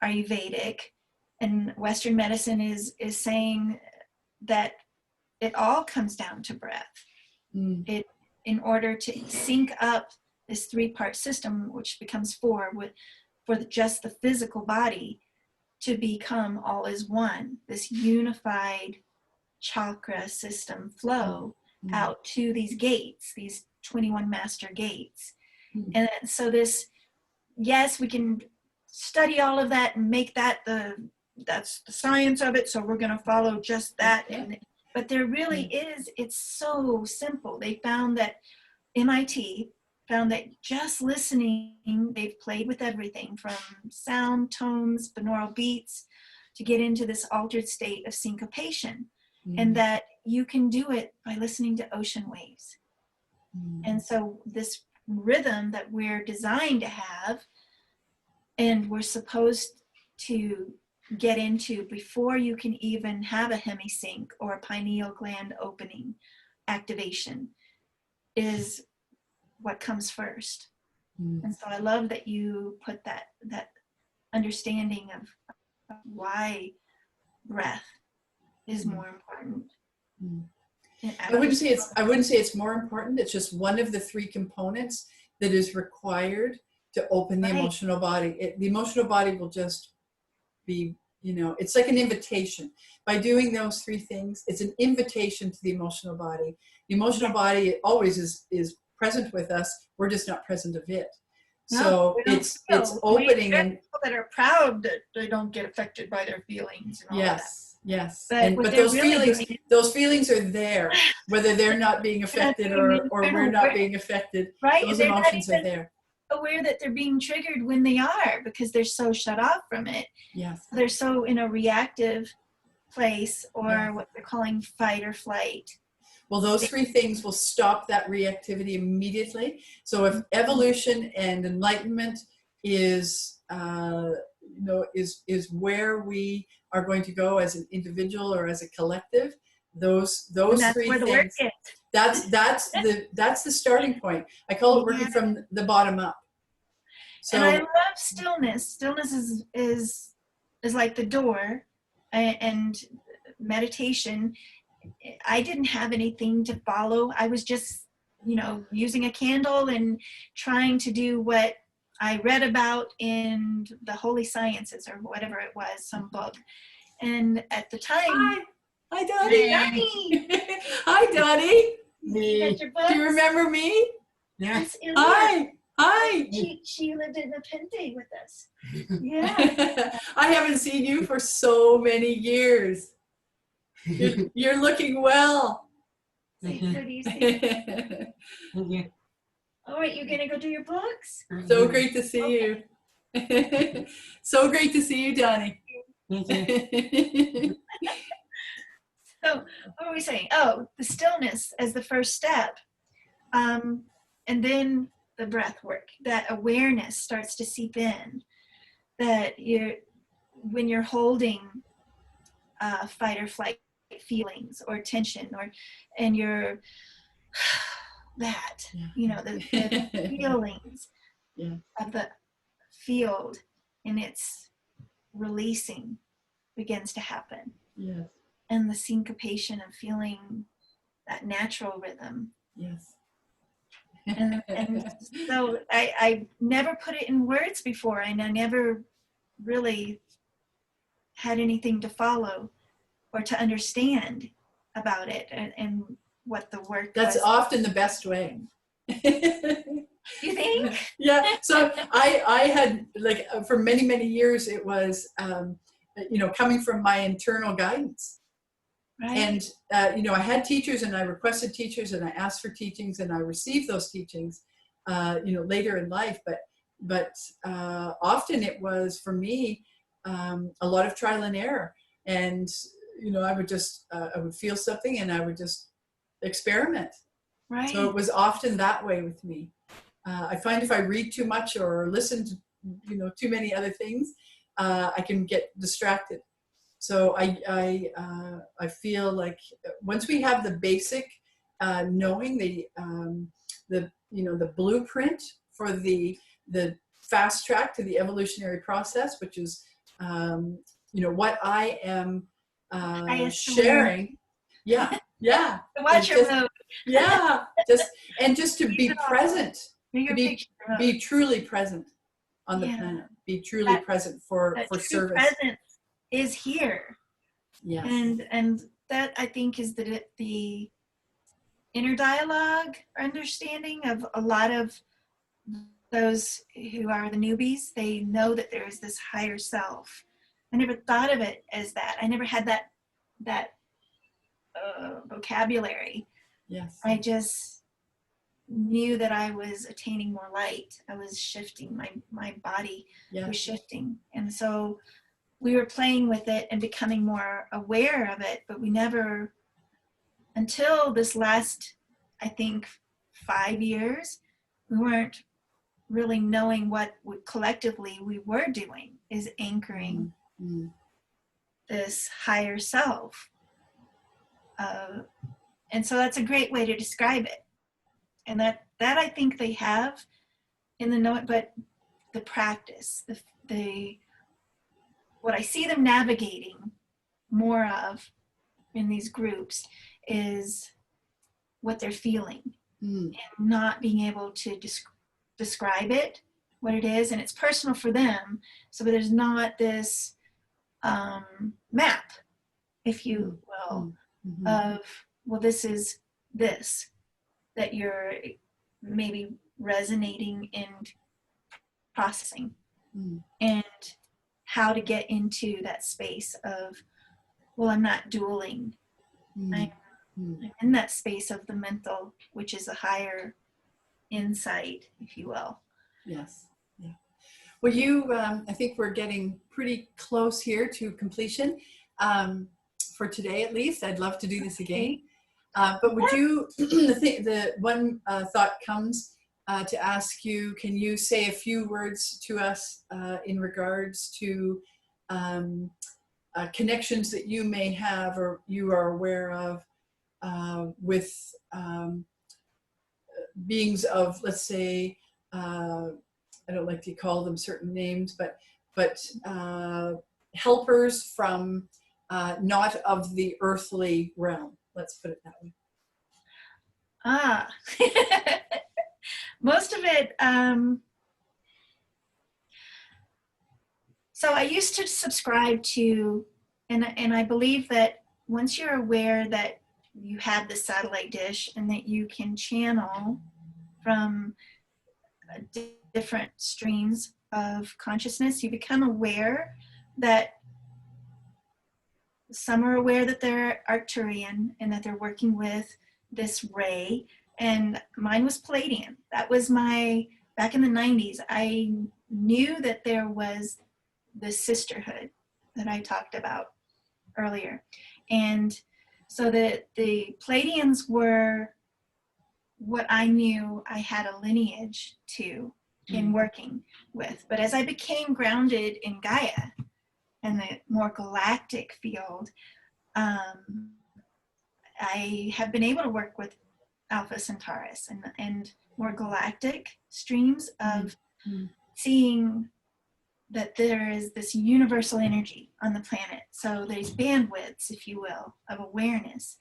Ayurvedic, and Western medicine is saying that it all comes down to breath. In order to sync up this 3-part system, which becomes 4 for just the physical body, to become all is one, this unified chakra system flow out to these gates, these 21 master gates. And so yes, we can study all of that and make that that's the science of it, so we're going to follow just that. But there really is, it's so simple. They found that, MIT found that just listening, they've played with everything from sound, tones, binaural beats, to get into this altered state of syncopation. And that you can do it by listening to ocean waves. And so this rhythm that we're designed to have, and we're supposed to get into before you can even have a hemisync or a pineal gland opening activation, is what comes first. And so I love that you put that understanding of why breath is more important. I wouldn't say it's more important. It's just one of the 3 components that is required to open the emotional body. The emotional body will just be, it's like an invitation. By doing those 3 things, it's an invitation to the emotional body. The emotional body always is present with us. We're just not present of it. So it's opening. And people that are proud that they don't get affected by their feelings. And all that. Yes. But those feelings are there, whether they're not being affected or we're not being affected. Right. Those emotions are there. Aware that they're being triggered when they are, because they're so shut off from it. Yes. They're so in a reactive place, or what they're calling fight or flight. Well, those 3 things will stop that reactivity immediately. So if evolution and enlightenment is where we are going to go as an individual or as a collective, those 3 things. That's the starting point. I call it working from the bottom up. So, and I love stillness. Stillness is like the door, and meditation. I didn't have anything to follow. I was just, using a candle and trying to do what I read about in the Holy Sciences or whatever it was, some book. And at the time, hi, Dottie. Hi, Dottie. Do you remember me? Yes. Hi. She lived in Nepente with us. Yeah. I haven't seen you for so many years. You're looking well. Thank you. All right, you're gonna go do your books? So great to see you. So great to see you, Donnie. So what were we saying? Oh, the stillness as the first step. And then the breath work, that awareness starts to seep in, that when you're holding fight or flight feelings or tension, and you're that, the feelings of the field, and it's releasing begins to happen. Yes. And the syncopation of feeling that natural rhythm. Yes. And so I never put it in words before, and I never really had anything to follow or to understand about it, and what the work That's was. often the best way. You think? Yeah. So I had, like, for many, many years, it was, coming from my internal guidance. Right. And, I had teachers, and I requested teachers, and I asked for teachings, and I received those teachings, later in life. But often it was, for me, a lot of trial and error. And, I would just, I would feel something, and I would just experiment. Right. So it was often that way with me. I find if I read too much or listen to, too many other things, I can get distracted. So I feel like once we have the basic knowing, the blueprint for the fast track to the evolutionary process, which is what I am sharing. Yeah. Watch your move. Yeah, just to be present, to be truly present on the planet, be truly present for service. Presence is here. Yes. And that, I think, is the inner dialogue or understanding of a lot of those who are the newbies. They know that there is this higher self. I never thought of it as that. I never had that vocabulary. Yes. I just knew that I was attaining more light. I was shifting, my body was shifting. And so we were playing with it and becoming more aware of it, but we never, until this last, I think, 5 years, we weren't really knowing what collectively we were doing, is anchoring this higher self. And so that's a great way to describe it. And that I think they have in the know, but the practice, the what I see them navigating more of in these groups is what they're feeling, and not being able to describe it, what it is, and it's personal for them. So there's not this map, if you will, of, well, this is this that you're maybe resonating and processing, and how to get into that space of, well, I'm not dueling. I'm in that space of the mental, which is a higher insight, if you will. Yes. Yeah. Well, I think we're getting pretty close here to completion, for today at least. I'd love to do this again. But would you, the one thought comes to ask you, can you say a few words to us in regards to connections that you may have or you are aware of with beings of, let's say, I don't like to call them certain names, but helpers from not of the earthly realm. Let's put it that way. Most of it, so I used to subscribe to, and I believe that once you're aware that you have the satellite dish and that you can channel from different streams of consciousness, you become aware that some are aware that they're Arcturian and that they're working with this ray, and mine was Palladian. That was back in the 90s, I knew that there was this sisterhood that I talked about earlier. And so the Palladians were what I knew I had a lineage to in working with. But as I became grounded in Gaia and the more galactic field, I have been able to work with Alpha Centaurus and more galactic streams of seeing that there is this universal energy on the planet. So there's bandwidths, if you will, of awareness.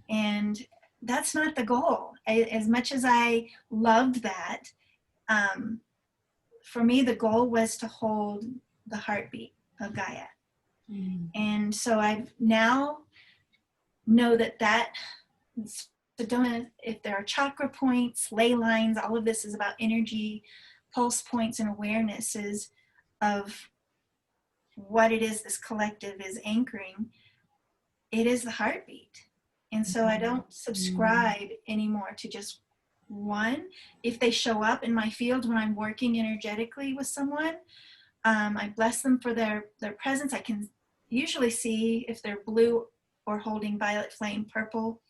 And that's not the goal. As much as I loved that, for me, the goal was to hold the heartbeat of Gaia. And so I now know that Sedona, if there are chakra points, ley lines, all of this is about energy, pulse points, and awarenesses of what it is this collective is anchoring. It is the heartbeat. And so I don't subscribe anymore to just one. If they show up in my field when I'm working energetically with someone, I bless them for their presence. I can usually see if they're blue or holding violet flame purple,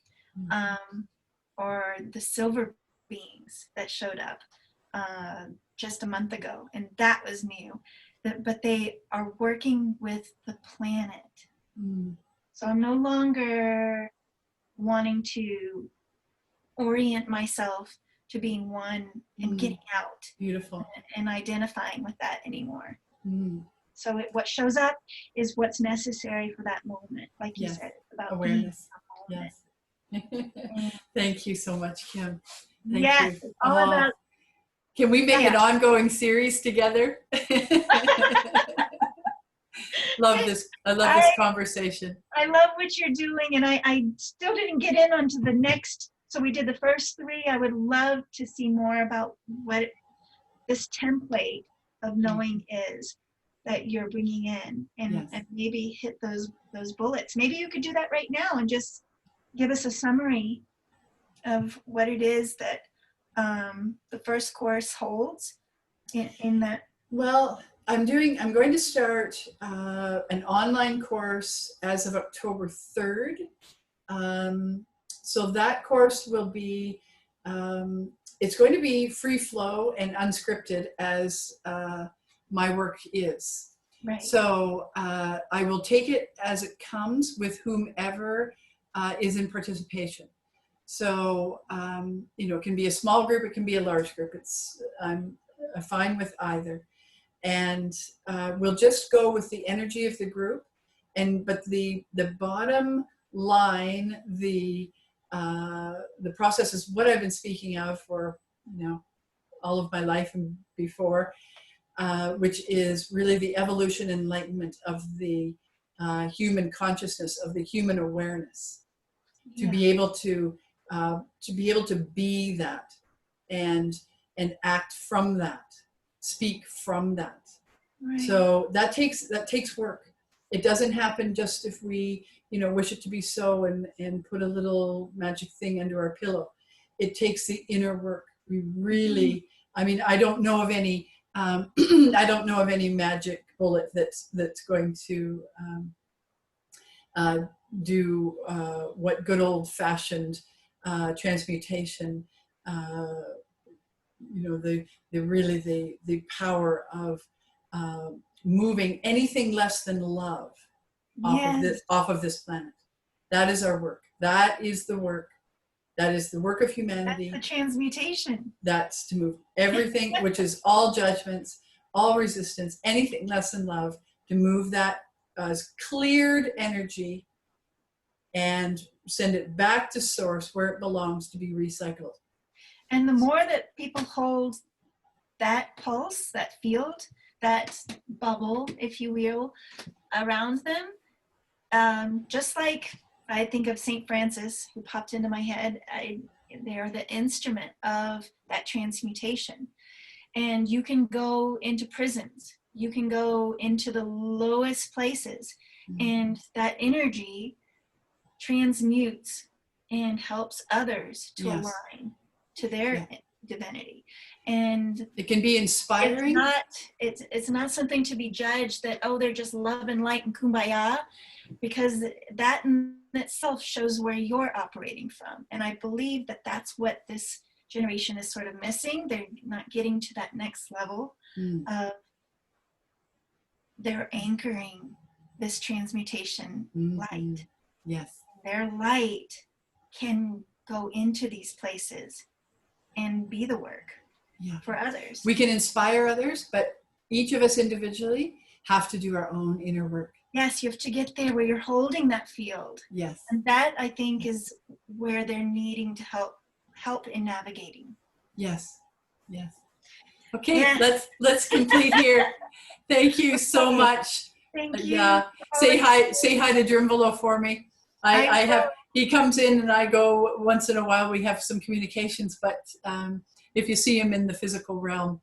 or the silver beings that showed up just a month ago. And that was new. But they are working with the planet. So I'm no longer wanting to orient myself to being one and getting out. Beautiful. And identifying with that anymore. So what shows up is what's necessary for that moment. Like you said, it's about awareness. Being Yes. Thank you so much, Kim. Thank yes, you. it's all about. Can we make an ongoing series together? Love this. I love this conversation. I love what you're doing, and I still didn't get in onto the next. So we did the first three. I would love to see more about what this template of knowing is that you're bringing in, and maybe hit those bullets. Maybe you could do that right now and just give us a summary of what it is that the first course holds in that. Well, I'm going to start an online course as of October 3rd. So that course will be, it's going to be free flow and unscripted as my work is. Right. So I will take it as it comes with whomever is in participation. So, it can be a small group, it can be a large group. I'm fine with either. And we'll just go with the energy of the group. But the bottom line, the process is what I've been speaking of for, all of my life and before, which is really the evolution and enlightenment of the human consciousness, of the human awareness, to be able to be that and act from that, speak from that. Right. So that takes work. It doesn't happen just if we wish it to be so and put a little magic thing under our pillow. It takes the inner work. We really, I don't know of any I don't know of any magic bullet that's going to do what good old-fashioned transmutation, the power of moving anything less than love off of this planet. That is our work. That is the work. That is the work of humanity. That's the transmutation. That's to move everything, which is all judgments, all resistance, anything less than love, to move that as cleared energy and send it back to source where it belongs to be recycled. And the more that people hold that pulse, that field, that bubble, if you will, around them, just like I think of St. Francis, who popped into my head, they're the instrument of that transmutation. And you can go into prisons, you can go into the lowest places, and that energy transmutes and helps others to align. to their Yeah. divinity. And It can be inspiring. It's not something to be judged that, oh, they're just love and light and kumbaya, because that in itself shows where you're operating from. And I believe that that's what this generation is sort of missing. They're not getting to that next level of they're anchoring this transmutation light. Yes. Their light can go into these places and be the work for others. We can inspire others, but each of us individually have to do our own inner work. Yes, you have to get there where you're holding that field. Yes. And that, I think, is where they're needing to help in navigating. Yes. Yes. Okay, let's complete here. Thank you so much. Thank you. Yeah. Say hi to Drimvalo for me. I have, he comes in and I go once in a while. We have some communications, but if you see him in the physical realm,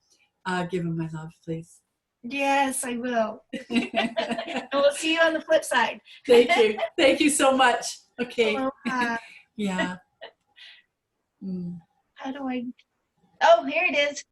give him my love, please. Yes, I will. And we'll see you on the flip side. Thank you. Thank you so much. Okay. Yeah. How do I? Oh, here it is.